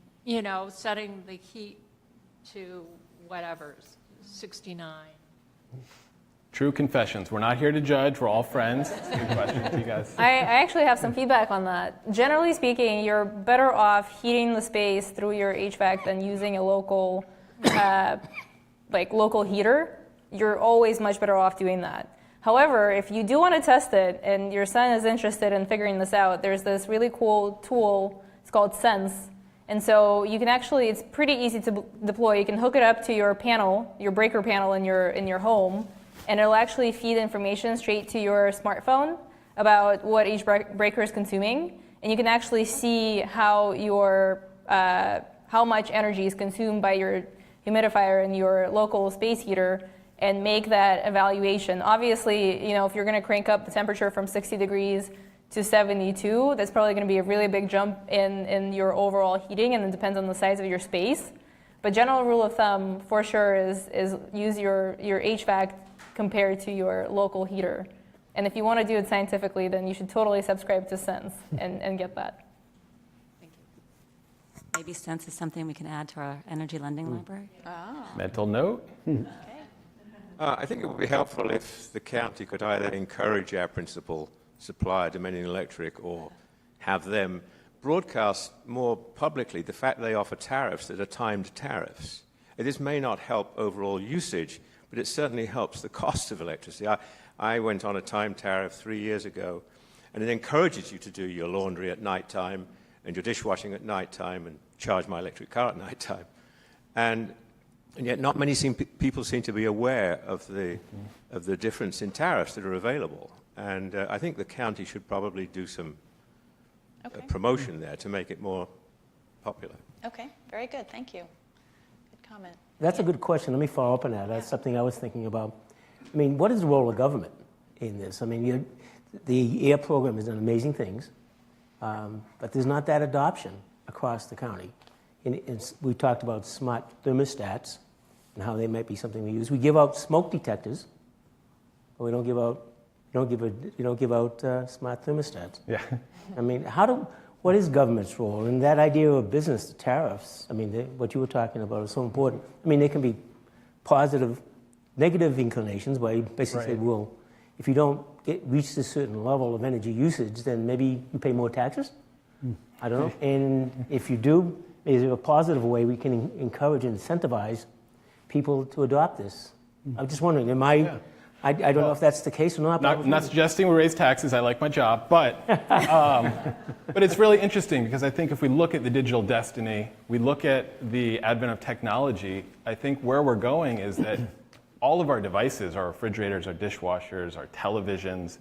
S9: setting the heat to whatever, 69?
S4: True confessions. We're not here to judge. We're all friends. Good question. You guys.
S1: I actually have some feedback on that. Generally speaking, you're better off heating the space through your HVAC than using a local, local heater. You're always much better off doing that. However, if you do want to test it and your son is interested in figuring this out, there's this really cool tool. It's called Sense. And so you can actually, it's pretty easy to deploy. You can hook it up to your panel, your breaker panel in your home, and it'll actually feed information straight to your smartphone about what each breaker is consuming. And you can actually see how much energy is consumed by your humidifier and your local space heater, and make that evaluation. Obviously, if you're going to crank up the temperature from 60 degrees to 72, that's probably going to be a really big jump in your overall heating, and it depends on the size of your space. But general rule of thumb, for sure, is use your HVAC compared to your local heater. And if you want to do it scientifically, then you should totally subscribe to Sense and get that.
S6: Thank you. Maybe Sense is something we can add to our energy lending library.
S4: Mental note.
S10: I think it would be helpful if the county could either encourage our principal supplier, Dominion Electric, or have them broadcast more publicly the fact they offer tariffs that are timed tariffs. This may not help overall usage, but it certainly helps the cost of electricity. I went on a time tariff 3 years ago, and it encourages you to do your laundry at night time and your dishwashing at night time and charge my electric car at night time. And yet not many people seem to be aware of the difference in tariffs that are available. And I think the county should probably do some promotion there to make it more popular.
S3: Okay, very good. Thank you. Good comment.
S2: That's a good question. Let me follow up on that. That's something I was thinking about. I mean, what is the role of government in this? I mean, the AIR program has done amazing things, but there's not that adoption across the county. We talked about smart thermostats and how they might be something we use. We give out smoke detectors, but we don't give out smart thermostats.
S4: Yeah.
S2: I mean, what is government's role? And that idea of business tariffs, I mean, what you were talking about is so important. I mean, they can be positive, negative inclinations where you basically say, well, if you don't reach this certain level of energy usage, then maybe you pay more taxes? I don't know. And if you do, is there a positive way we can encourage and incentivize people to adopt this? I'm just wondering, I don't know if that's the case or not.
S4: I'm not suggesting we raise taxes. I like my job. But it's really interesting because I think if we look at the digital destiny, we look at the advent of technology, I think where we're going is that all of our devices, our refrigerators, our dishwashers, our televisions,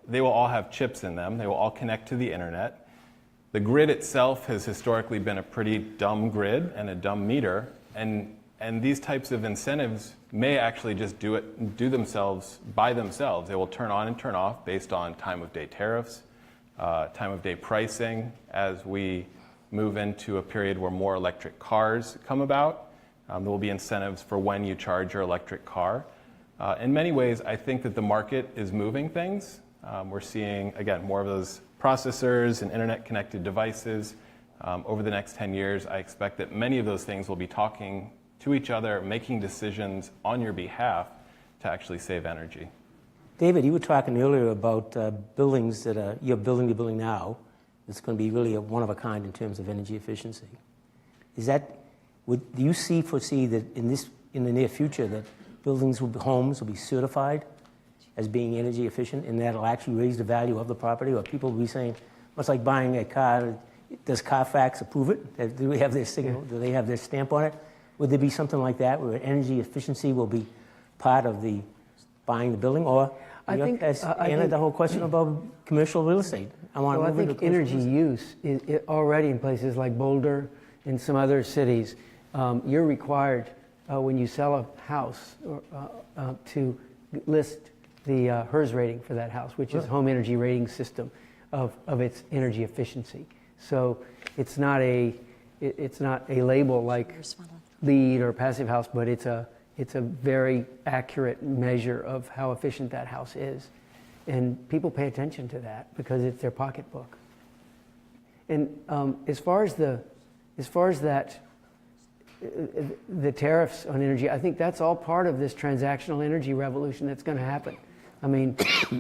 S4: they will all have chips in them. They will all connect to the internet. The grid itself has historically been a pretty dumb grid and a dumb meter. And these types of incentives may actually just do themselves by themselves. They will turn on and turn off based on time of day tariffs, time of day pricing as we move into a period where more electric cars come about. There will be incentives for when you charge your electric car. In many ways, I think that the market is moving things. We're seeing, again, more of those processors and internet-connected devices. Over the next 10 years, I expect that many of those things will be talking to each other, making decisions on your behalf to actually save energy.
S2: David, you were talking earlier about buildings that you're building the building now. It's going to be really one of a kind in terms of energy efficiency. Do you foresee that in the near future that homes will be certified as being energy efficient, and that'll actually raise the value of the property, or people will be saying, much like buying a car, does Carfax approve it? Do we have their signal? Do they have their stamp on it? Would there be something like that where energy efficiency will be part of the buying the building? Or the whole question about commercial real estate.
S5: I think energy use is already in places like Boulder and some other cities. You're required when you sell a house to list the HERS rating for that house, which is Home Energy Rating System of its energy efficiency. So it's not a label like LEED or Passive House, but it's a very accurate measure of how efficient that house is, and people pay attention to that because it's their pocketbook. And as far as that, the tariffs on energy, I think that's all part of this transactional energy revolution that's going to happen. I mean,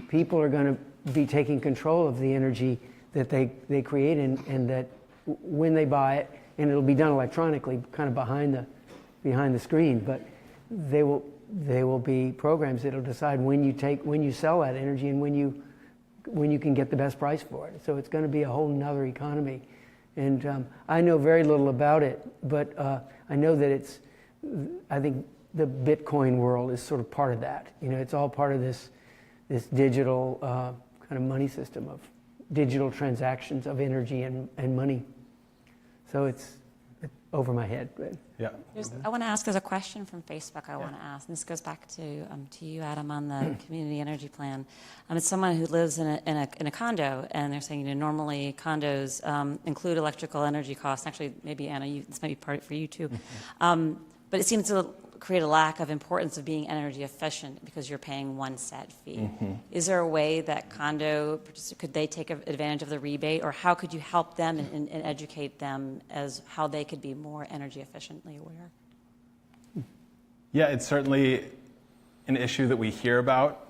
S5: people are going to be taking control of the energy that they create, and that when they buy it, and it'll be done electronically, kind of behind the screen, but there will be programs that'll decide when you sell that energy and when you can get the best price for it. So it's going to be a whole nother economy, and I know very little about it, but I know that I think the Bitcoin world is sort of part of that. It's all part of this digital kind of money system of digital transactions of energy and money. So it's over my head. But.
S4: Yeah.
S6: I want to ask, there's a question from Facebook I want to ask, and this goes back to you, Adam, on the community energy plan. It's someone who lives in a condo, and they're saying, normally condos include electrical energy costs. Actually, maybe Anna, this might be part for you too. But it seems to create a lack of importance of being energy efficient because you're paying one set fee. Mm-hmm. Is there a way that could they take advantage of the rebate, or how could you help them and educate them as how they could be more energy efficiently aware?
S4: Yeah, it's certainly an issue that we hear about.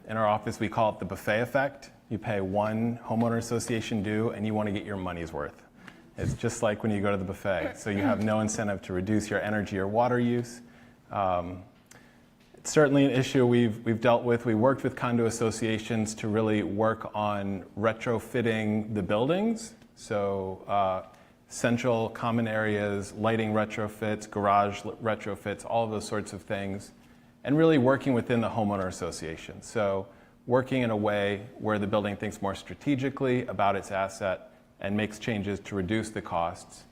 S4: In our office, we call it the buffet effect. You pay one homeowner association due, and you want to get your money's worth. It's just like when you go to the buffet. So you have no incentive to reduce your energy or water use. certainly an issue we've dealt with. We worked with condo associations to really work on retrofitting the buildings. So central common areas, lighting retrofits, garage retrofits, all of those sorts of things, and really working within the homeowner association. So working in a way where the building thinks more strategically about its asset and makes changes to reduce the costs.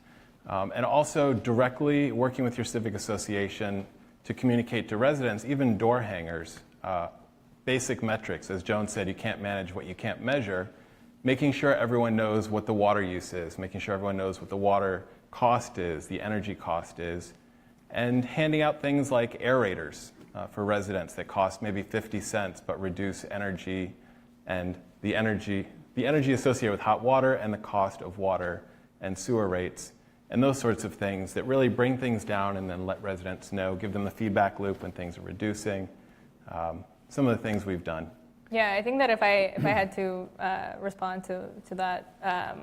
S4: And also directly working with your civic association to communicate to residents, even door hangers, basic metrics. As Joan said, you can't manage what you can't measure. Making sure everyone knows what the water use is, making sure everyone knows what the water cost is, the energy cost is, and handing out things like aerators for residents that cost maybe 50 cents but reduce energy and the energy associated with hot water and the cost of water and sewer rates, and those sorts of things that really bring things down and then let residents know, give them the feedback loop when things are reducing. Some of the things we've done.
S1: Yeah, I think that if I had to respond to that,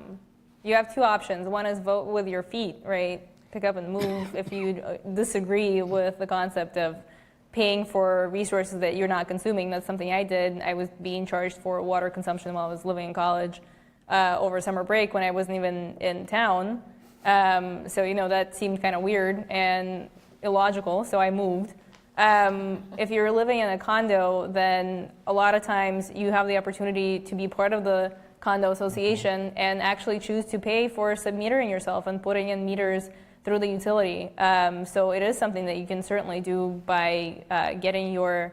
S1: you have two options. One is vote with your feet, right? Pick up and move if you disagree with the concept of paying for resources that you're not consuming. That's something I did. I was being charged for water consumption while I was living in college over summer break when I wasn't even in town. So, that seemed kind of weird and illogical, so I moved. If you're living in a condo, then a lot of times you have the opportunity to be part of the condo association and actually choose to pay for sub-metering yourself and putting in meters through the utility. So it is something that you can certainly do by getting your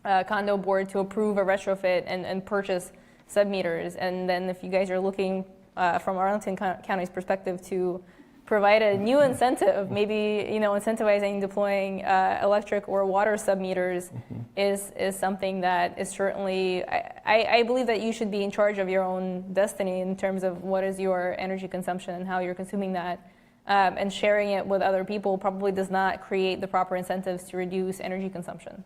S1: condo board to approve a retrofit and purchase sub-meters. And then if you guys are looking from Arlington County's perspective to provide a new incentive, maybe incentivizing deploying electric or water sub-meters is something that is certainly, I believe that you should be in charge of your own destiny in terms of what is your energy consumption and how you're consuming that. And sharing it with other people probably does not create the proper incentives to reduce energy consumption.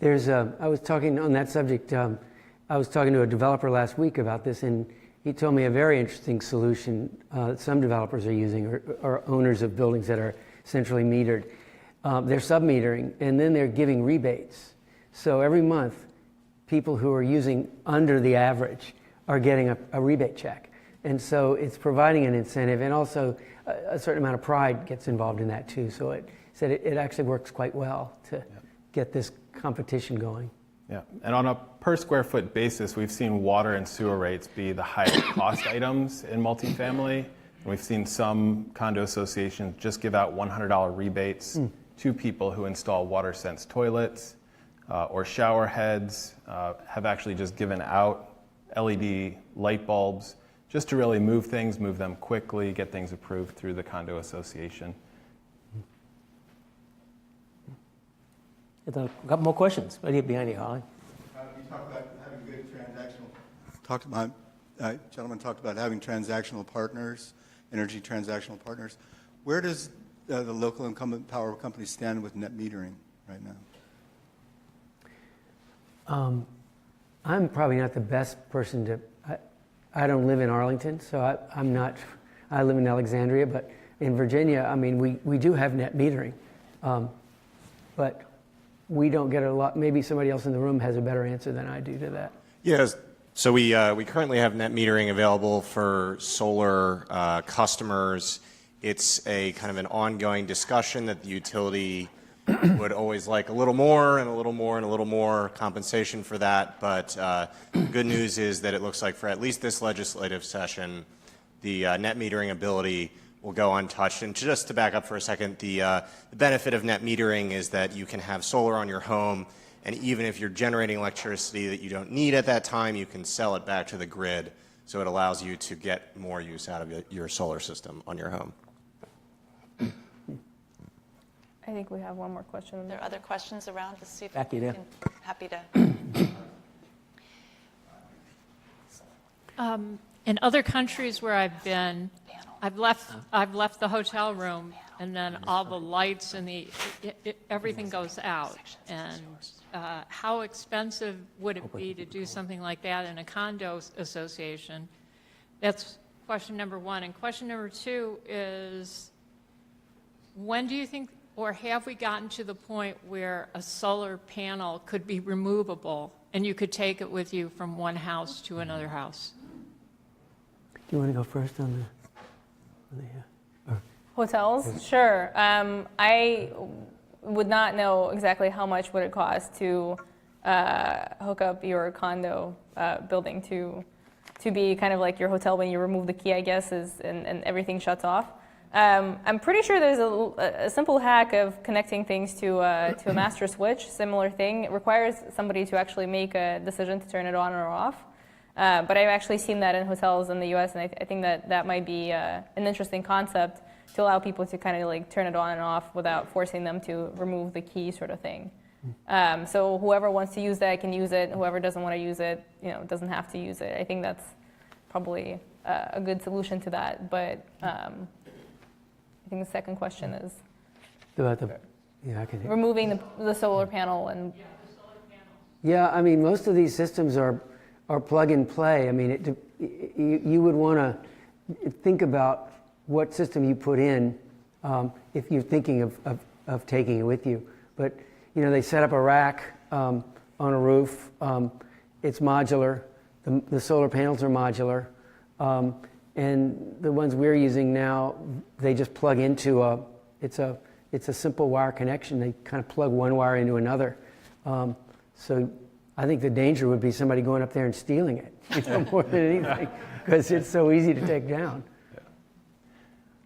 S5: I was talking on that subject, I was talking to a developer last week about this, and he told me a very interesting solution that some developers are using, or owners of buildings that are centrally metered. They're sub-metering, and then they're giving rebates. So every month, people who are using under the average are getting a rebate check. And so it's providing an incentive, and also a certain amount of pride gets involved in that too. So it said it actually works quite well to get this competition going.
S4: Yeah, and on a per square foot basis, we've seen water and sewer rates be the highest cost items in multifamily. And we've seen some condo associations just give out $100 rebates to people who install WaterSense toilets or shower heads, have actually just given out LED light bulbs just to really move them quickly, get things approved through the condo association.
S2: I've got more questions. Right here behind you, Holly.
S11: You talked about having good transactional. Gentlemen talked about having transactional partners, energy transactional partners. Where does the local incumbent power company stand with net metering right now?
S5: I'm probably not the best person to. I don't live in Arlington, so I'm not. I live in Alexandria, but in Virginia, I mean, we do have net metering, but we don't get a lot. Maybe somebody else in the room has a better answer than I do to that.
S12: Yes. So we currently have net metering available for solar customers. It's a kind of an ongoing discussion that the utility would always like a little more and a little more and a little more compensation for that. But the good news is that it looks like for at least this legislative session, the net metering ability will go untouched. And just to back up for a second, the benefit of net metering is that you can have solar on your home, and even if you're generating electricity that you don't need at that time, you can sell it back to the grid. So it allows you to get more use out of your solar system on your home.
S1: I think we have one more question.
S3: Are there other questions around to see if
S2: Becky there.
S3: happy to.
S9: In other countries where I've been, I've left the hotel room, and then all the lights and everything goes out. And how expensive would it be to do something like that in a condo association? That's question number one. And question number two is, when do you think or have we gotten to the point where a solar panel could be removable and you could take it with you from one house to another house?
S5: Do you want to go first on the
S1: Hotels? Sure. I would not know exactly how much would it cost to hook up your condo building to be kind of like your hotel when you remove the key, I guess, and everything shuts off. I'm pretty sure there's a simple hack of connecting things to a master switch, similar thing. It requires somebody to actually make a decision to turn it on or off. But I've actually seen that in hotels in the US, and I think that might be an interesting concept to allow people to kind of like turn it on and off without forcing them to remove the key sort of thing. So whoever wants to use that can use it. Whoever doesn't want to use it, doesn't have to use it. I think that's probably a good solution to that. But I think the second question is
S5: about the I can
S1: removing the solar panel and.
S5: Yeah, I mean, most of these systems are plug and play. I mean, you would want to think about what system you put in if you're thinking of taking it with you. But they set up a rack on a roof. It's modular. The solar panels are modular, and the ones we're using now, they just plug into it's a simple wire connection. They kind of plug one wire into another. So I think the danger would be somebody going up there and stealing it, more than anything, because it's so easy to take down.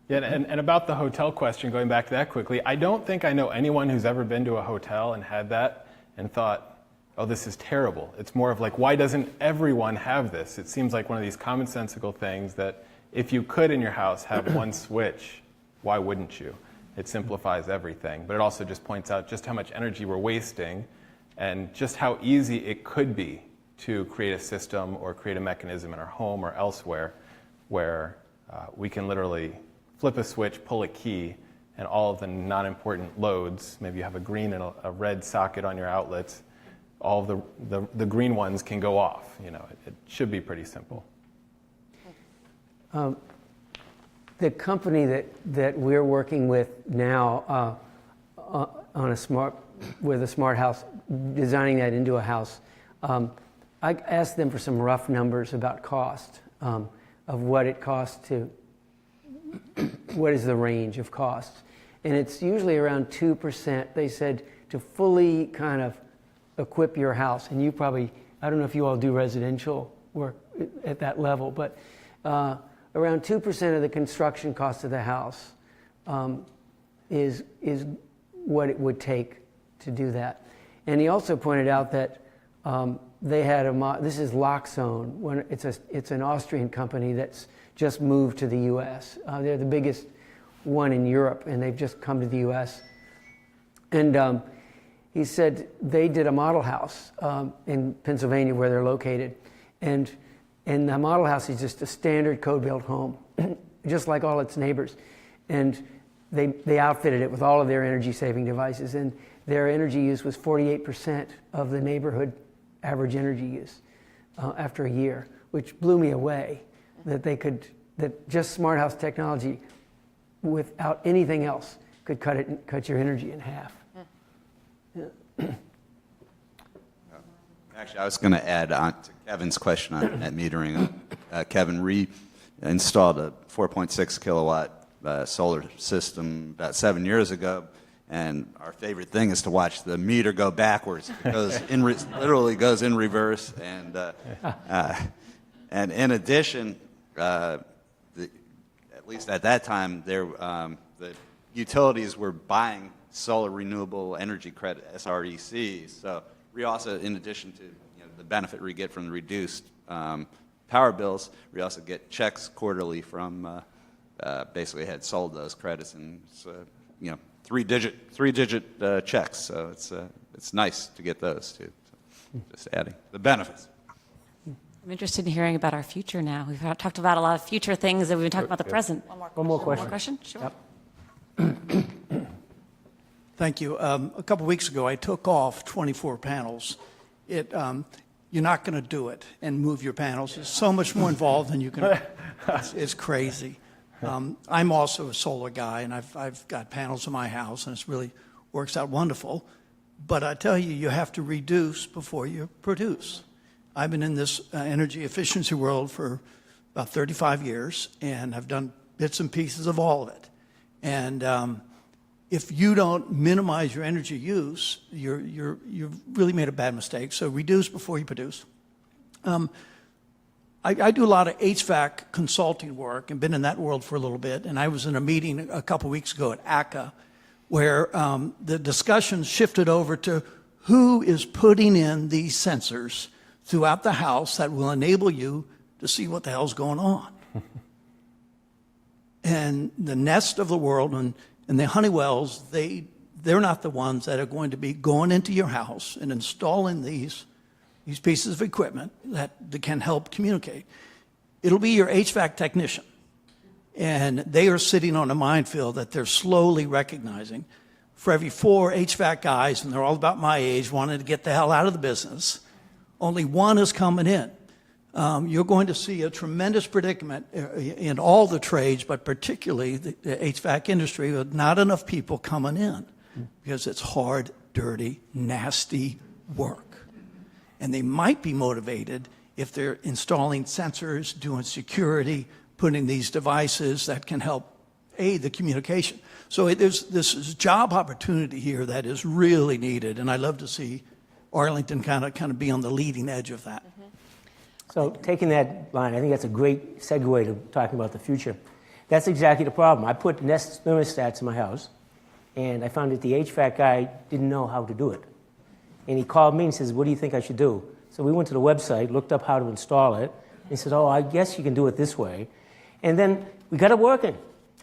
S4: Yeah, and about the hotel question, going back to that quickly, I don't think I know anyone who's ever been to a hotel and had that and thought, oh, this is terrible. It's more of like, why doesn't everyone have this? It seems like one of these commonsensical things that if you could in your house have one switch, why wouldn't you? It simplifies everything, but it also just points out just how much energy we're wasting and just how easy it could be to create a system or create a mechanism in our home or elsewhere where we can literally flip a switch, pull a key, and all of the non-important loads, maybe you have a green and a red socket on your outlets, all of the green ones can go off. It should be pretty simple.
S5: The company that we're working with now with a smart house, designing that into a house, I asked them for some rough numbers about cost of what it costs to. What is the range of costs? And it's usually around 2%, they said, to fully kind of equip your house. And you probably, I don't know if you all do residential work at that level, but around 2% of the construction cost of the house is what it would take to do that. And he also pointed out that they had this is Loxone. It's an Austrian company that's just moved to the U.S. They're the biggest one in Europe, and they've just come to the U.S. And he said they did a model house in Pennsylvania where they're located. And the model house is just a standard code-built home, just like all its neighbors. And they outfitted it with all of their energy-saving devices. And their energy use was 48% of the neighborhood average energy use after a year, which blew me away. That just smart house technology, without anything else, could cut your energy in half. Yeah.
S13: Actually, I was going to add on to Kevin's question on net metering. Kevin, we installed a 4.6 kilowatt solar system about 7 years ago, and our favorite thing is to watch the meter go backwards. It goes literally goes in reverse, and in addition. At least at that time, the utilities were buying solar renewable energy credit, SRECs. So we also, in addition to the benefit we get from the reduced power bills, we also get checks quarterly from basically had sold those credits, and it's, three-digit checks. So it's nice to get those too. So just adding the benefits.
S6: I'm interested in hearing about our future now. We've talked about a lot of future things that we've been talking about the present.
S5: One more question.
S6: One more question? Sure.
S5: Yep.
S14: Thank you. A couple weeks ago, I took off 24 panels. You're not going to do it and move your panels. It's so much more involved than you can. It's crazy. I'm also a solar guy, and I've got panels in my house, and it really works out wonderful. But I tell you, you have to reduce before you produce. I've been in this energy efficiency world for about 35 years, and I've done bits and pieces of all of it. And if you don't minimize your energy use, you've really made a bad mistake. So reduce before you produce. I do a lot of HVAC consulting work and been in that world for a little bit. And I was in a meeting a couple weeks ago at ACA where the discussion shifted over to who is putting in these sensors throughout the house that will enable you to see what the hell's going on. And the Nest of the world and the Honeywells, they're not the ones that are going to be going into your house and installing these pieces of equipment that can help communicate. It'll be your HVAC technician. And they are sitting on a minefield that they're slowly recognizing. For every 4 HVAC guys, and they're all about my age, wanting to get the hell out of the business, only one is coming in. You're going to see a tremendous predicament in all the trades, but particularly the HVAC industry, with not enough people coming in because it's hard, dirty, nasty work. And they might be motivated if they're installing sensors, doing security, putting these devices that can help aid the communication. So there's this job opportunity here that is really needed, and I love to see Arlington kind of be on the leading edge of that.
S2: So taking that line, I think that's a great segue to talking about the future. That's exactly the problem. I put Nest thermostats in my house, and I found that the HVAC guy didn't know how to do it. And he called me and says, what do you think I should do? So we went to the website, looked up how to install it. He said, oh, I guess you can do it this way. And then we got it working.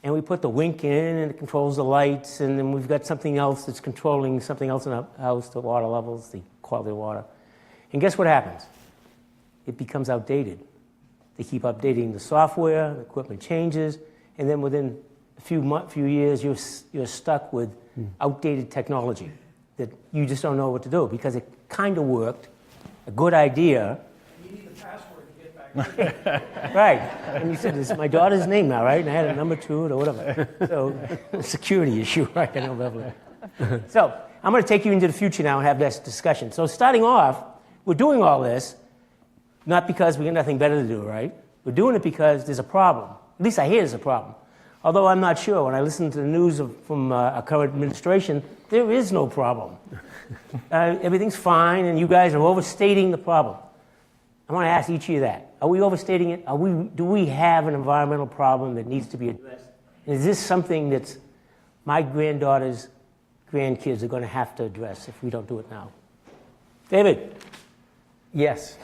S2: And we put the Wink in, and it controls the lights. And then we've got something else that's controlling something else in the house, the water levels, the quality of water. And guess what happens? It becomes outdated. They keep updating the software, the equipment changes, and then within a few years, you're stuck with outdated technology that you just don't know what to do because it kind of worked, a good idea.
S14: You need a password to get back.
S2: Right. And you said, it's my daughter's name now, right? And I had a number 2 or whatever. So, security issue, right? I know, Beverly. So, I'm going to take you into the future now and have this discussion. So, starting off, we're doing all this not because we got nothing better to do, right? We're doing it because there's a problem. At least I hear there's a problem. Although I'm not sure. When I listen to the news from our current administration, there is no problem. Everything's fine, and you guys are overstating the problem. I want to ask each of you that. Are we overstating it? Do we have an environmental problem that needs to be addressed? And is this something that my granddaughter's grandkids are going to have to address if we don't do it now? David?
S5: Yes.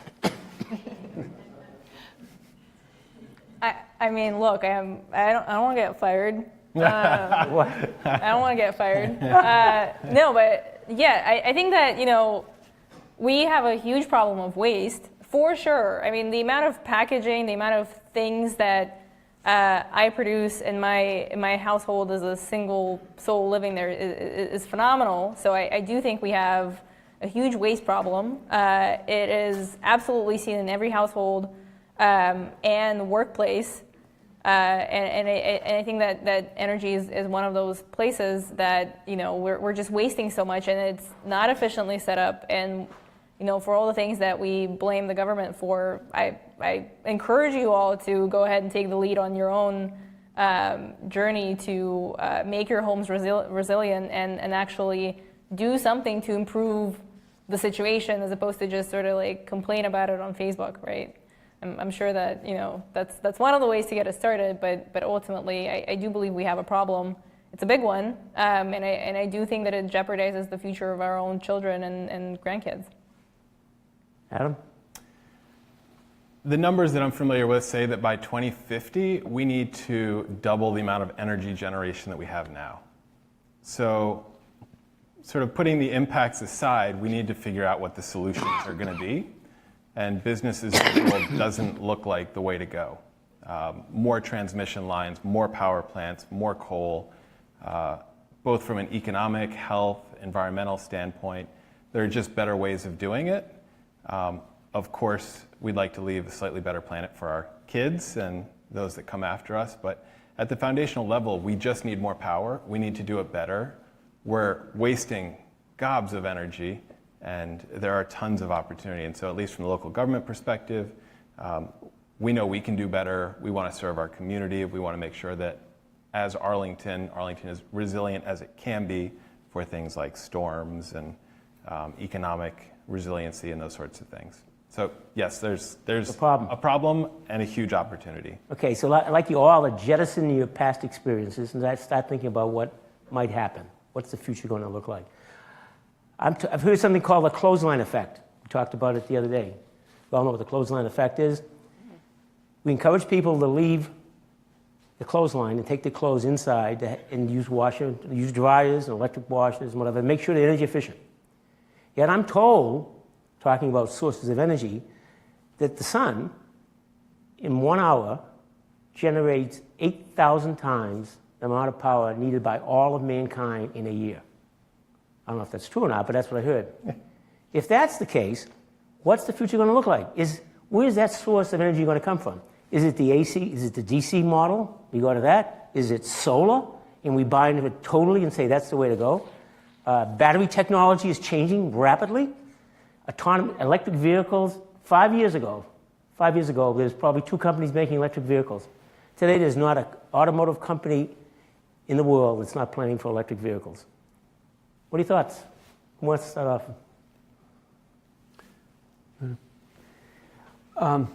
S1: I mean, look, I don't want to get fired. I don't want to get fired. No, but yeah, I think that, we have a huge problem of waste, for sure. I mean, the amount of packaging, the amount of things that I produce in my household as a single soul living there is phenomenal. So I do think we have a huge waste problem. It is absolutely seen in every household and workplace. And I think that energy is one of those places that, we're just wasting so much, and it's not efficiently set up. And, for all the things that we blame the government for, I encourage you all to go ahead and take the lead on your own journey to make your homes resilient and actually do something to improve the situation, as opposed to just sort of like complain about it on Facebook, right? I'm sure that that's one of the ways to get it started, but ultimately I do believe we have a problem. It's a big one, and I do think that it jeopardizes the future of our own children and grandkids.
S2: Adam?
S4: The numbers that I'm familiar with say that by 2050 we need to double the amount of energy generation that we have now. So, sort of putting the impacts aside, we need to figure out what the solutions are going to be. And business as usual doesn't look like the way to go. More transmission lines, more power plants, more coal, both from an economic, health, environmental standpoint. There are just better ways of doing it. Of course, we'd like to leave a slightly better planet for our kids and those that come after us, but at the foundational level, we just need more power. We need to do it better. We're wasting gobs of energy, and there are tons of opportunity. And so at least from the local government perspective, we know we can do better. We want to serve our community. We want to make sure that as Arlington is resilient as it can be for things like storms and economic resiliency and those sorts of things. So yes, there's a problem and a huge opportunity.
S2: Okay, so I'd like you all to jettison your past experiences and start thinking about what might happen. What's the future going to look like? I've heard something called the clothesline effect. We talked about it the other day. You all know what the clothesline effect is? We encourage people to leave the clothesline and take their clothes inside and use dryers and electric washers and whatever, and make sure they're energy efficient. Yet I'm told, talking about sources of energy, that the sun, in 1 hour, generates 8,000 times the amount of power needed by all of mankind in a year. I don't know if that's true or not, but that's what I heard. If that's the case, what's the future going to look like? Where's that source of energy going to come from? Is it the AC? Is it the DC model? We go to that. Is it solar? And we buy into it totally and say that's the way to go. Battery technology is changing rapidly. Electric vehicles, 5 years ago, there's probably 2 companies making electric vehicles. Today, there's not an automotive company in the world that's not planning for electric vehicles. What are your thoughts? Who wants to start off?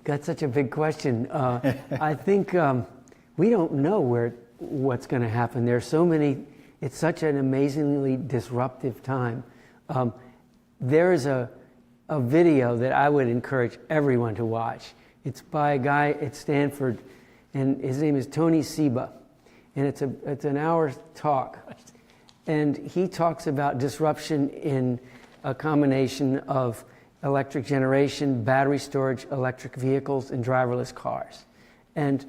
S5: Got such a big question. I think we don't know what's going to happen. There's so many. It's such an amazingly disruptive time. There is a video that I would encourage everyone to watch. It's by a guy at Stanford, and his name is Tony Seba, and it's an hour talk, and he talks about disruption in a combination of electric generation, battery storage, electric vehicles, and driverless cars. And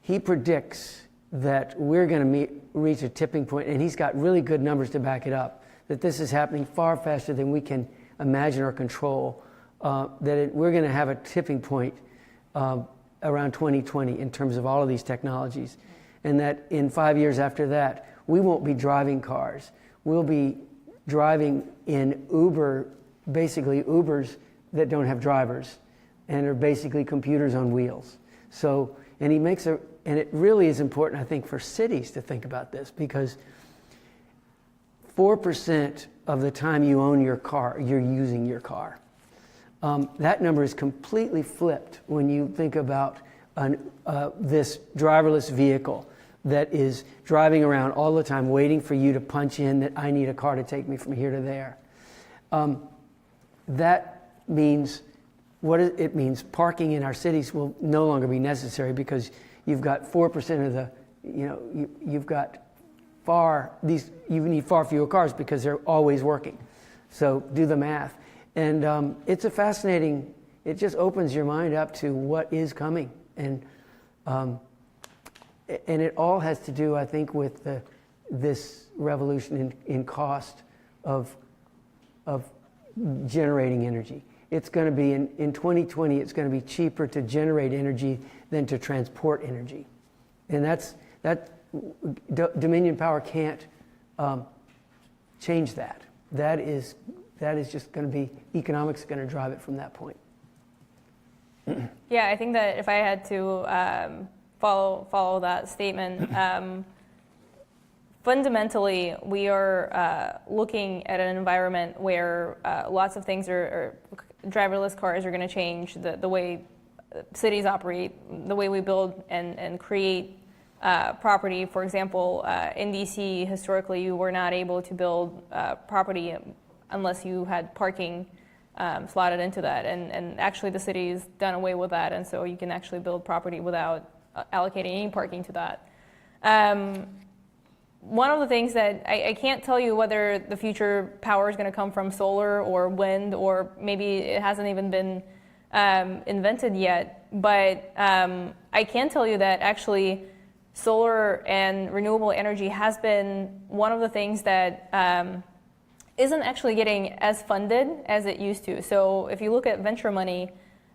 S5: he predicts that we're going to reach a tipping point, and he's got really good numbers to back it up, that this is happening far faster than we can imagine or control, we're going to have a tipping point around 2020 in terms of all of these technologies, and that in 5 years after that, we won't be driving cars. We'll be driving in basically Ubers that don't have drivers and are basically computers on wheels. So, and it really is important, I think, for cities to think about this, because 4% of the time you own your car, you're using your car. That number is completely flipped when you think about this driverless vehicle that is driving around all the time waiting for you to punch in that I need a car to take me from here to there. That means, it means parking in our cities will no longer be necessary, because you've got 4% of the, you've got you need far fewer cars because they're always working. So do the math. And it's a fascinating, it just opens your mind up to what is coming. And it all has to do, I think, with this revolution in cost of generating energy. It's going to be, in 2020, it's going to be cheaper to generate energy than to transport energy. And Dominion Power can't change that. That is just going to be, economics is going to drive it from that point.
S1: Yeah, I think that if I had to follow that statement, fundamentally, we are looking at an environment where lots of things driverless cars are going to change the way cities operate, the way we build and create property. For example, in DC, historically, you were not able to build property unless you had parking slotted into that. And actually, the city's done away with that, and so you can actually build property without allocating any parking to that. One of the things that I can't tell you whether the future power is going to come from solar or wind, or maybe it hasn't even been invented yet, but I can tell you that actually solar and renewable energy has been one of the things that isn't actually getting as funded as it used to. So if you look at venture money,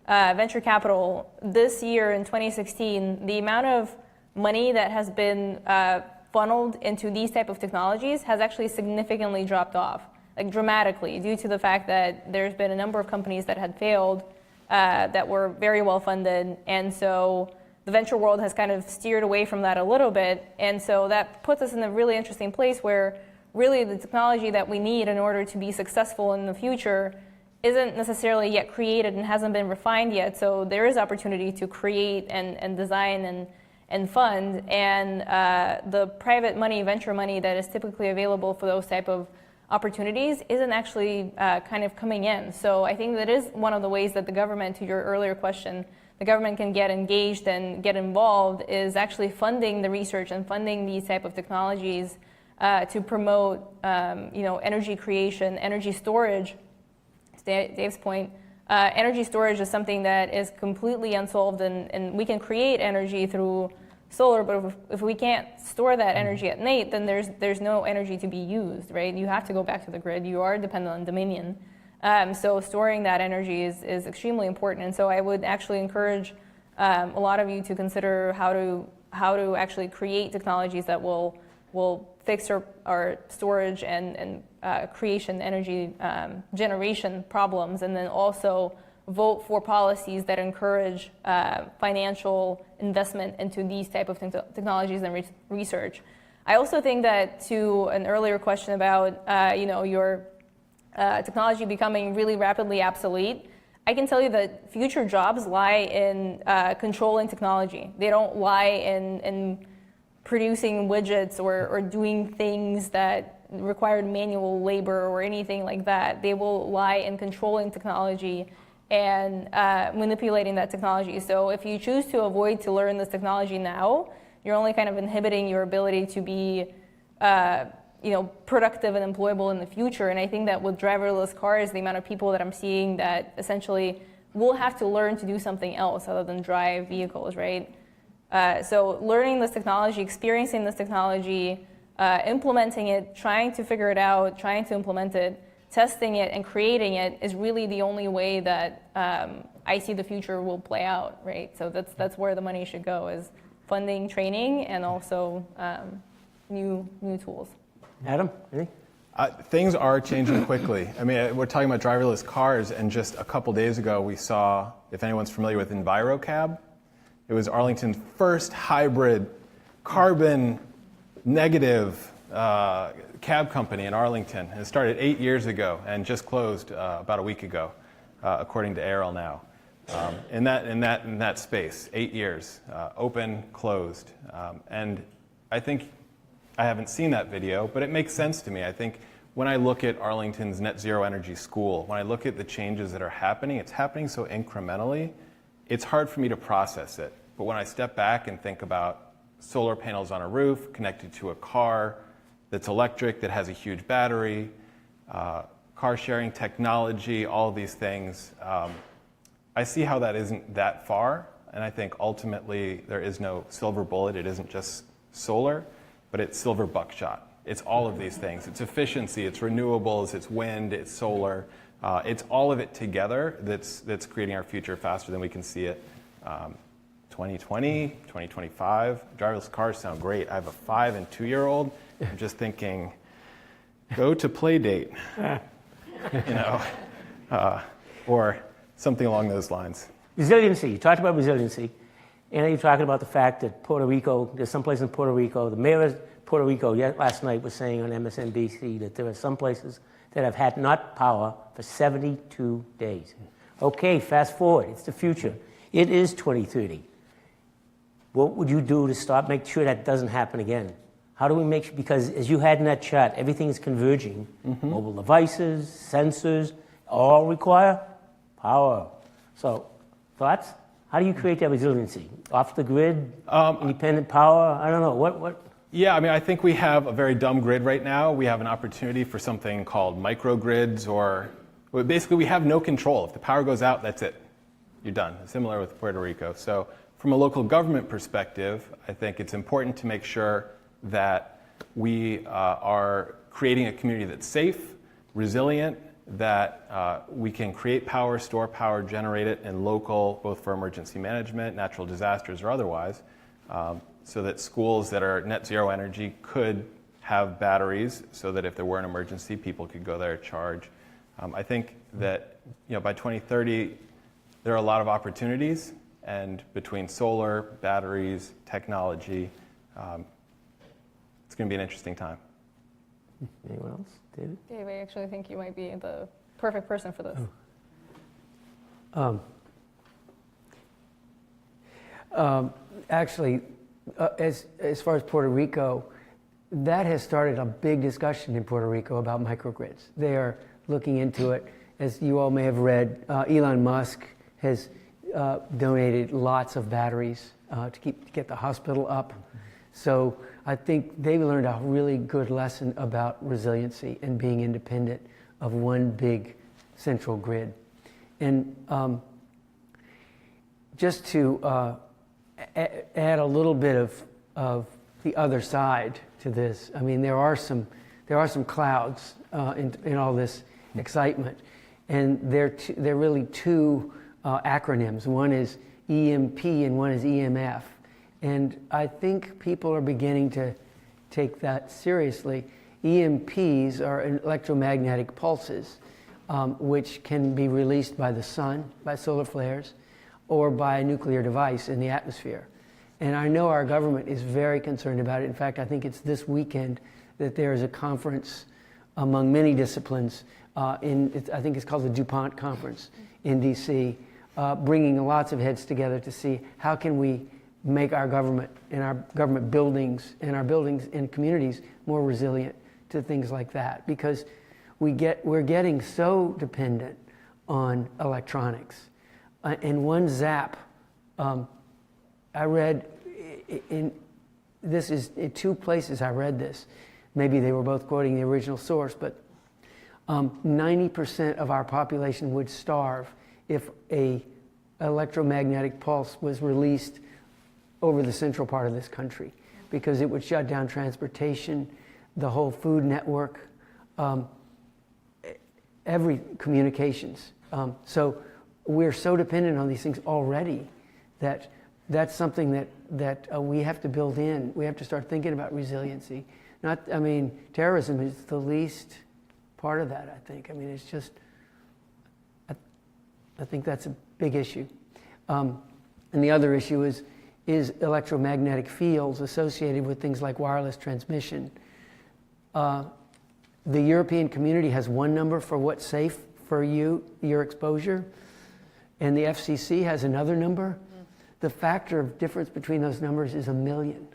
S1: venture capital, this year in 2016, the amount of money that has been funneled into these type of technologies has actually significantly dropped off, like dramatically, due to the fact that there's been a number of companies that had failed that were very well funded, and so the venture world has kind of steered away from that a little bit, and so that puts us in a really interesting place where really the technology that we need in order to be successful in the future isn't necessarily yet created and hasn't been refined yet, so there is opportunity to create and design and fund, and the private money, venture money that is typically available for those type of opportunities isn't actually kind of coming in. So I think that is one of the ways that the government, to your earlier question, the government can get engaged and get involved is actually funding the research and funding these type of technologies to promote energy creation, energy storage. To Dave's point, energy storage is something that is completely unsolved, and we can create energy through solar, but if we can't store that energy at night, then there's no energy to be used, right? You have to go back to the grid. You are dependent on Dominion. So storing that energy is extremely important. And so I would actually encourage a lot of you to consider how to actually create technologies that will fix our storage and creation energy generation problems, and then also vote for policies that encourage financial investment into these type of technologies and research. I also think that, to an earlier question about your technology becoming really rapidly obsolete, I can tell you that future jobs lie in controlling technology. They don't lie in producing widgets or doing things that required manual labor or anything like that. They will lie in controlling technology and manipulating that technology. So if you choose to avoid to learn this technology now, you're only kind of inhibiting your ability to be productive and employable in the future. And I think that with driverless cars, the amount of people that I'm seeing that essentially will have to learn to do something else other than drive vehicles, right? So learning this technology, experiencing this technology, implementing it, trying to figure it out, trying to implement it, testing it, and creating it is really the only way that I see the future will play out, right? So that's where the money should go, is funding, training, and also new tools.
S2: Adam, anything?
S4: Things are changing quickly. I mean, we're talking about driverless cars, and just a couple days ago we saw, if anyone's familiar with EnviroCab, it was Arlington's first hybrid carbon negative cab company in Arlington. It started 8 years ago and just closed about a week ago, according to ARL now. In that space, 8 years, open, closed, and I think I haven't seen that video, but it makes sense to me. I think when I look at Arlington's net zero energy school, when I look at the changes that are happening, it's happening so incrementally, it's hard for me to process it. But when I step back and think about solar panels on a roof connected to a car that's electric, that has a huge battery, car sharing technology, all of these things, I see how that isn't that far. And I think ultimately there is no silver bullet. It isn't just solar, but it's silver buckshot. It's all of these things. It's efficiency, it's renewables, it's wind, it's solar. It's all of it together that's creating our future faster than we can see it. 2020, 2025, driverless cars sound great. I have a 5 and 2-year-old. I'm just thinking, go to play date, or something along those lines.
S2: Resiliency. You talked about resiliency. And you're talking about the fact that Puerto Rico, there's some place in Puerto Rico, the mayor of Puerto Rico last night was saying on MSNBC that there are some places that have had not power for 72 days. Okay, fast forward, it's the future. It is 2030. What would you do to make sure that doesn't happen again? How do we make sure, because as you had in that chart, everything is converging. Mm-hmm. Mobile devices, sensors, all require power. So, thoughts? How do you create that resiliency? Off the grid, independent power? I don't know. What?
S4: Yeah, I mean, I think we have a very dumb grid right now. We have an opportunity for something called microgrids, or basically we have no control. If the power goes out, that's it. You're done. Similar with Puerto Rico. So from a local government perspective, I think it's important to make sure that we are creating a community that's safe, resilient, that we can create power, store power, generate it in local, both for emergency management, natural disasters, or otherwise. so that schools that are net zero energy could have batteries so that if there were an emergency, people could go there, charge. I think that by 2030, there are a lot of opportunities, and between solar, batteries, technology, it's going to be an interesting time.
S2: Anyone else? David?
S1: Dave, I actually think you might be the perfect person for this.
S5: Actually, as far as Puerto Rico, that has started a big discussion in Puerto Rico about microgrids. They are looking into it. As you all may have read, Elon Musk has donated lots of batteries to get the hospital up. So I think they learned a really good lesson about resiliency and being independent of one big central grid. And just to add a little bit of the other side to this, I mean, there are some clouds in all this excitement, and they're really two acronyms. One is EMP and one is EMF. And I think people are beginning to take that seriously. EMPs are electromagnetic pulses, which can be released by the sun, by solar flares, or by a nuclear device in the atmosphere. And I know our government is very concerned about it. In fact, I think it's this weekend that there is a conference among many disciplines. I think it's called the DuPont Conference in D.C., bringing lots of heads together to see how can we make our government and our government buildings and our buildings and communities more resilient to things like that, because we're getting so dependent on electronics. In one zap, I read in two places I read this. Maybe they were both quoting the original source, but 90% of our population would starve if a electromagnetic pulse was released over the central part of this country, because it would shut down transportation, the whole food network, every communications. So we're so dependent on these things already that that's something that we have to build in. We have to start thinking about resiliency. Terrorism is the least part of that, I think. I mean, it's just, I think that's a big issue. And the other issue is electromagnetic fields associated with things like wireless transmission. The European community has one number for what's safe for your exposure, and the FCC has another number. The factor of difference between those numbers is 1 million.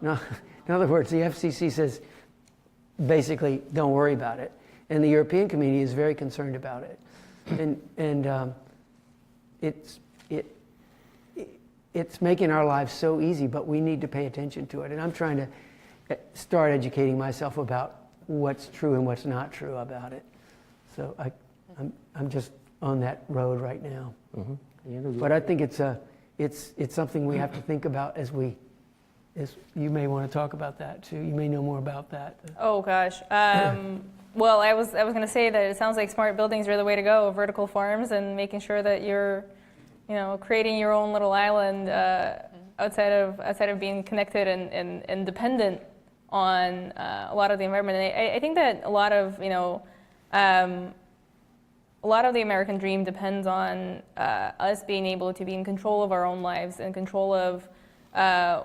S5: Now, in other words, the FCC says, basically, don't worry about it. And the European community is very concerned about it. And it's making our lives so easy, but we need to pay attention to it. And I'm trying to start educating myself about what's true and what's not true about it. So I'm just on that road right now. Mm-hmm. But I think it's something we have to think about as you may want to talk about that too. You may know more about that.
S1: Oh gosh. Well, I was going to say that it sounds like smart buildings are the way to go. Vertical farms and making sure that you're, creating your own little island outside of being connected and dependent on a lot of the environment. And I think that a lot of the American dream depends on us being able to be in control of our own lives and control of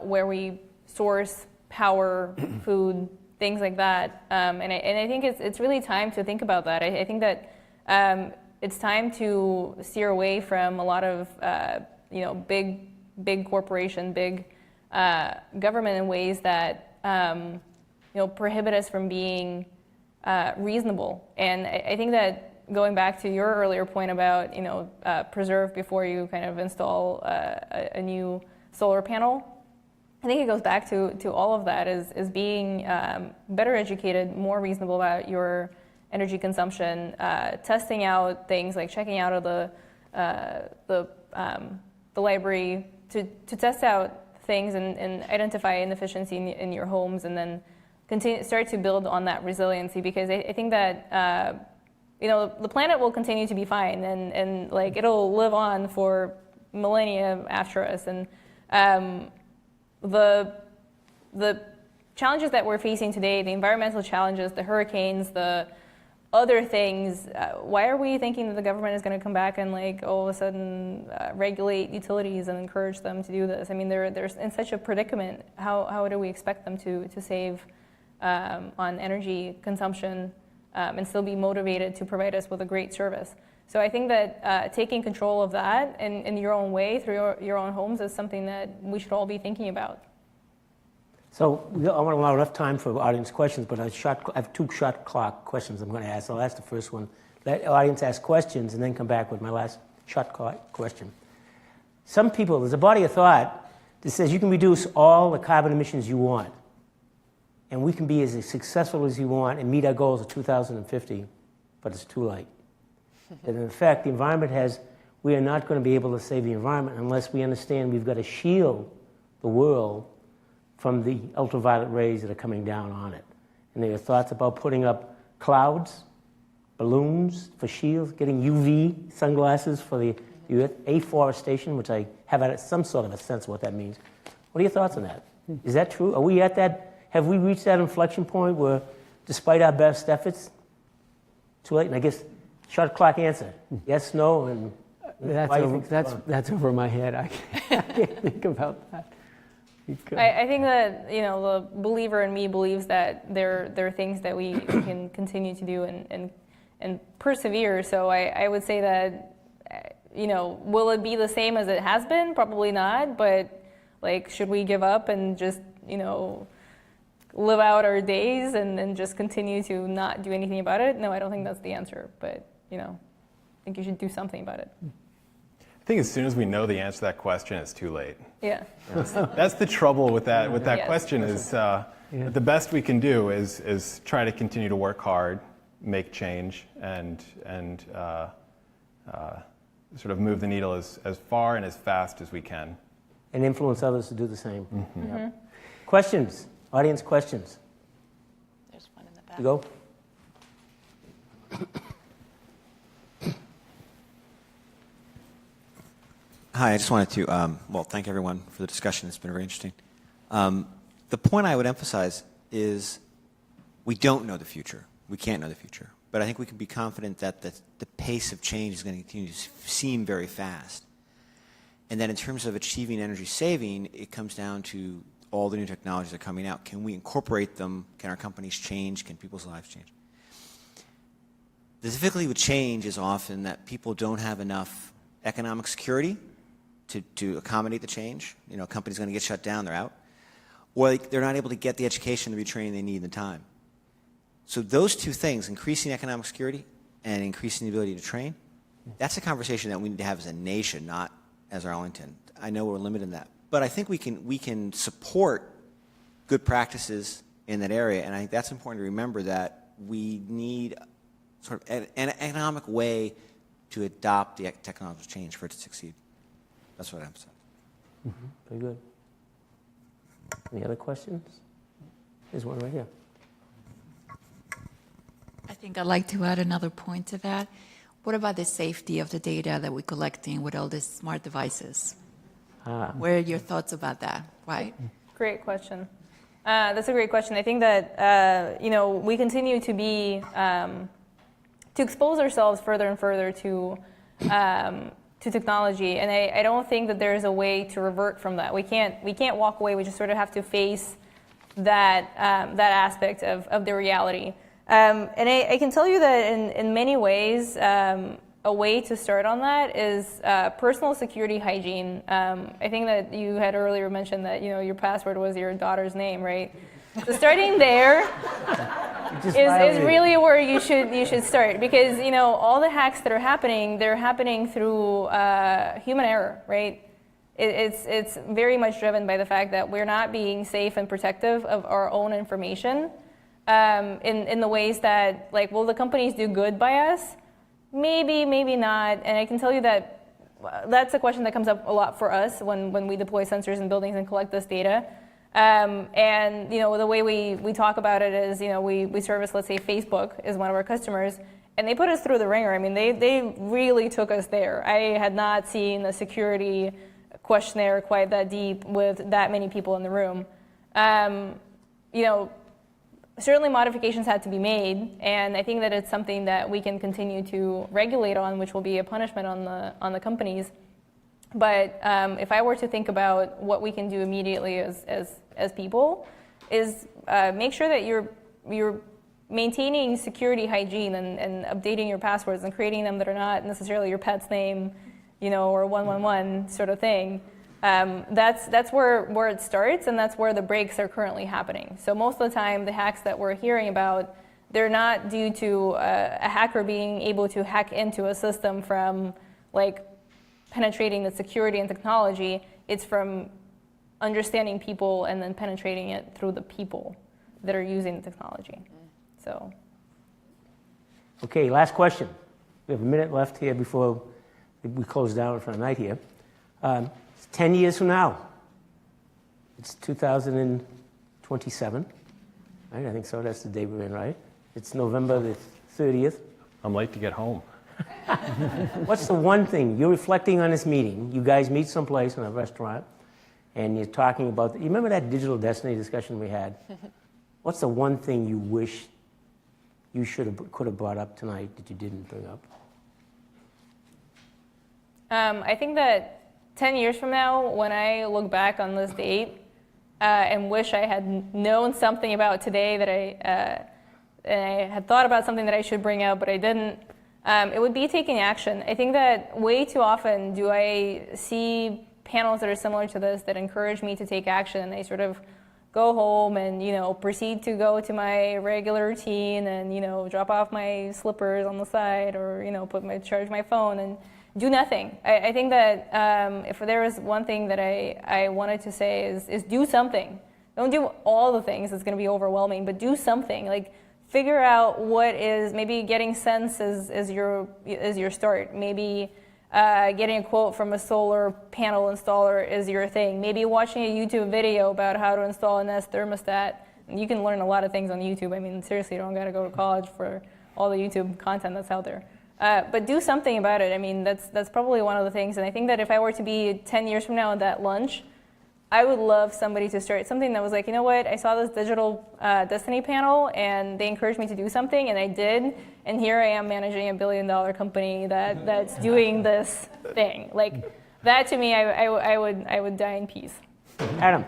S1: where we source power, food, things like that. And I think it's really time to think about that. I think that it's time to steer away from a lot of big corporation, big government in ways that prohibit us from being reasonable. And I think that going back to your earlier point about preserve before you kind of install a new solar panel, I think it goes back to all of that is being better educated, more reasonable about your energy consumption, testing out things like checking out of the library to test out things and identify inefficiency in your homes, and then start to build on that resiliency, because I think that the planet will continue to be fine, and like it'll live on for millennia after us, and the challenges that we're facing today, the environmental challenges, the hurricanes, the other things, why are we thinking that the government is going to come back and like all of a sudden regulate utilities and encourage them to do this? I mean, they're in such a predicament. How do we expect them to save on energy consumption and still be motivated to provide us with a great service? So I think that taking control of that in your own way through your own homes is something that we should all be thinking about.
S2: So I want to allow enough time for audience questions, but I have 2 shot clock questions I'm going to ask. I'll ask the first one. Let the audience ask questions and then come back with my last shot clock question. Some people, there's a body of thought that says you can reduce all the carbon emissions you want, and we can be as successful as you want and meet our goals of 2050, but it's too late. And in fact, the environment we are not going to be able to save the environment unless we understand we've got to shield the world from the ultraviolet rays that are coming down on it. And there are thoughts about putting up clouds, balloons for shields, getting UV sunglasses for the earth, afforestation, which I have had some sort of a sense of what that means. What are your thoughts on that? Is that true? Are we at that? Have we reached that inflection point where, despite our best efforts, too late? And I guess shot clock answer: yes, no, and
S5: that's over my head. I can't think about that.
S1: I think that the believer in me believes that there are things that we can continue to do and persevere. So I would say that will it be the same as it has been? Probably not. But like, should we give up and just live out our days and just continue to not do anything about it? No, I don't think that's the answer. But I think you should do something about it.
S4: I think as soon as we know the answer to that question, it's too late.
S1: Yeah.
S4: That's the trouble with that
S1: Yes.
S4: question is the best we can do is try to continue to work hard, make change, and sort of move the needle as far and as fast as we can.
S2: And influence others to do the same.
S3: Mm-hmm.
S2: Yep. Questions? Audience questions?
S3: There's one in the back.
S2: You go.
S15: Hi, I just wanted to, thank everyone for the discussion. It's been very interesting. The point I would emphasize is we don't know the future. We can't know the future. But I think we can be confident that the pace of change is going to continue to seem very fast. And that in terms of achieving energy saving, it comes down to all the new technologies that are coming out. Can we incorporate them? Can our companies change? Can people's lives change? The difficulty with change is often that people don't have enough economic security to accommodate the change. A company's going to get shut down, they're out. Or they're not able to get the education, the retraining they need in the time. So those two things, increasing economic security and increasing the ability to train, that's a conversation that we need to have as a nation, not as Arlington. I know we're limited in that. But I think we can support good practices in that area, and I think that's important to remember, that we need sort of an economic way to adopt the technological change for it to succeed. That's what I emphasize.
S2: Mm-hmm. Very good. Any other questions? There's one right here.
S8: I think I'd like to add another point to that. What about the safety of the data that we're collecting with all these smart devices? What are your thoughts about that, right?
S1: Great question. That's a great question. I think that we continue to be to expose ourselves further and further to technology, and I don't think that there is a way to revert from that. We can't walk away. We just sort of have to face that aspect of the reality. And I can tell you that in many ways, a way to start on that is personal security hygiene. I think that you had earlier mentioned that your password was your daughter's name, right? So starting there is really where you should start, because all the hacks that are happening, they're happening through human error, right? It's very much driven by the fact that we're not being safe and protective of our own information in the ways that, like, will the companies do good by us? Maybe, maybe not. And I can tell you that that's a question that comes up a lot for us when we deploy sensors in buildings and collect this data. And the way we talk about it is, we service, let's say Facebook is one of our customers, and they put us through the ringer. I mean, they really took us there. I had not seen a security questionnaire quite that deep with that many people in the room. Certainly modifications had to be made, and I think that it's something that we can continue to regulate on, which will be a punishment on the companies. But if I were to think about what we can do immediately as people, is make sure that you're maintaining security hygiene and updating your passwords and creating them that are not necessarily your pet's name, or 111 sort of thing. That's where it starts, and that's where the breaks are currently happening. So most of the time, the hacks that we're hearing about, they're not due to a hacker being able to hack into a system from penetrating the security and technology. It's from understanding people and then penetrating it through the people that are using the technology. So.
S2: Okay, last question. We have a minute left here before we close down for the night here. 10 years from now, it's 2027, right? I think so. That's the day we're in, right? It's November the 30th.
S4: I'm late to get home.
S2: What's the one thing you're reflecting on this meeting? You guys meet someplace in a restaurant, and you're talking about. You remember that digital destiny discussion we had? What's the one thing you wish you could have brought up tonight that you didn't bring up?
S1: I think that 10 years from now, when I look back on this date and wish I had known something about today that I had thought about something that I should bring up, but I didn't, it would be taking action. I think that way too often do I see panels that are similar to this that encourage me to take action, and I sort of go home and proceed to go to my regular routine and drop off my slippers on the side, or charge my phone and do nothing. I think that if there was one thing that I wanted to say is do something. Don't do all the things, it's going to be overwhelming, but do something. Figure out what is, maybe getting sense is your start. Maybe getting a quote from a solar panel installer is your thing. Maybe watching a YouTube video about how to install a Nest thermostat. You can learn a lot of things on YouTube. I mean, seriously, you don't got to go to college for all the YouTube content that's out there. But do something about it. I mean, that's probably one of the things. And I think that if I were to be 10 years from now at that lunch, I would love somebody to start something that was like, you know what, I saw this digital destiny panel and they encouraged me to do something, and I did. And here I am managing $1 billion company that's doing this thing. That to me, I would die in peace.
S2: Adam.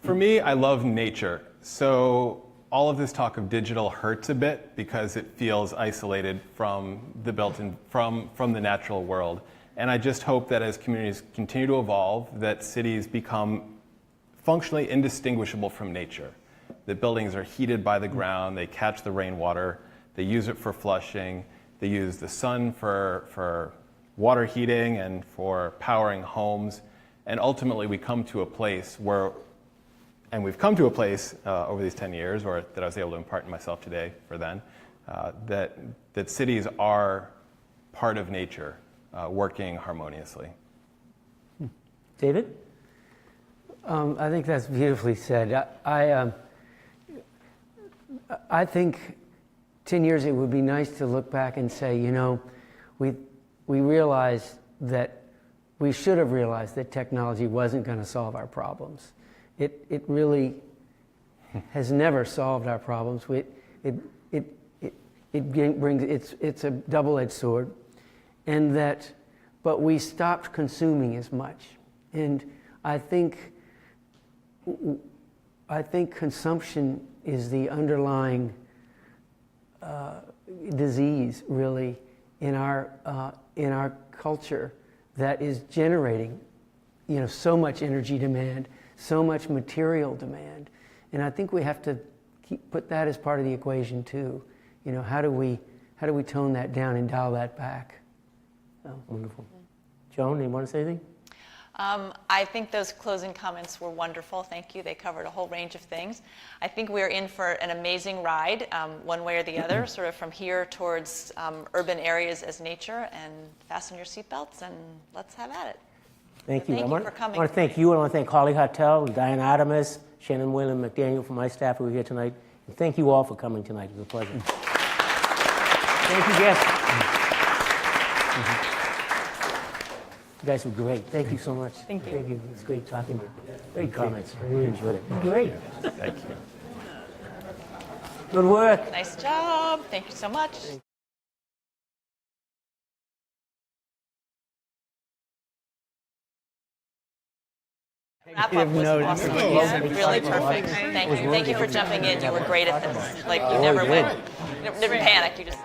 S4: For me, I love nature. So all of this talk of digital hurts a bit because it feels isolated from the built-in, from the natural world. And I just hope that as communities continue to evolve, that cities become functionally indistinguishable from nature. That buildings are heated by the ground, they catch the rainwater, they use it for flushing, they use the sun for water heating and for powering homes. And ultimately we come to a place where, and we've come to a place over these 10 years, or that I was able to impart in myself today for then, that cities are part of nature, working harmoniously.
S2: David?
S5: I think that's beautifully said. I think 10 years it would be nice to look back and say, we realized that we should have realized that technology wasn't going to solve our problems. It really has never solved our problems. It's a double-edged sword, but we stopped consuming as much. And I think consumption is the underlying disease, really, in our culture that is generating, so much energy demand, so much material demand, and I think we have to put that as part of the equation too. How do we tone that down and dial that back?
S2: Oh, wonderful. Joan, you want to say anything?
S3: I think those closing comments were wonderful. Thank you. They covered a whole range of things. I think we're in for an amazing ride, one way or the other, sort of from here towards urban areas as nature. And fasten your seatbelts and let's have at it.
S2: Thank you.
S3: Thank you for coming.
S2: I want to thank you. I want to thank Holly Hartel, Diane Artemis, Shannon Whalen, McDaniel from my staff who are here tonight. And thank you all for coming tonight. It was a pleasure. Thank you, guests. You guys were great. Thank you so much.
S1: Thank you.
S2: Thank you. It's great talking to you. Great comments. I really enjoyed it. Great.
S4: Thank you.
S2: Good work.
S3: Nice job. Thank you so much. Wrap up was awesome. Yeah, really perfect. Thank you. Thank you for jumping in. You were great at this. Like you never went, didn't panic. You just.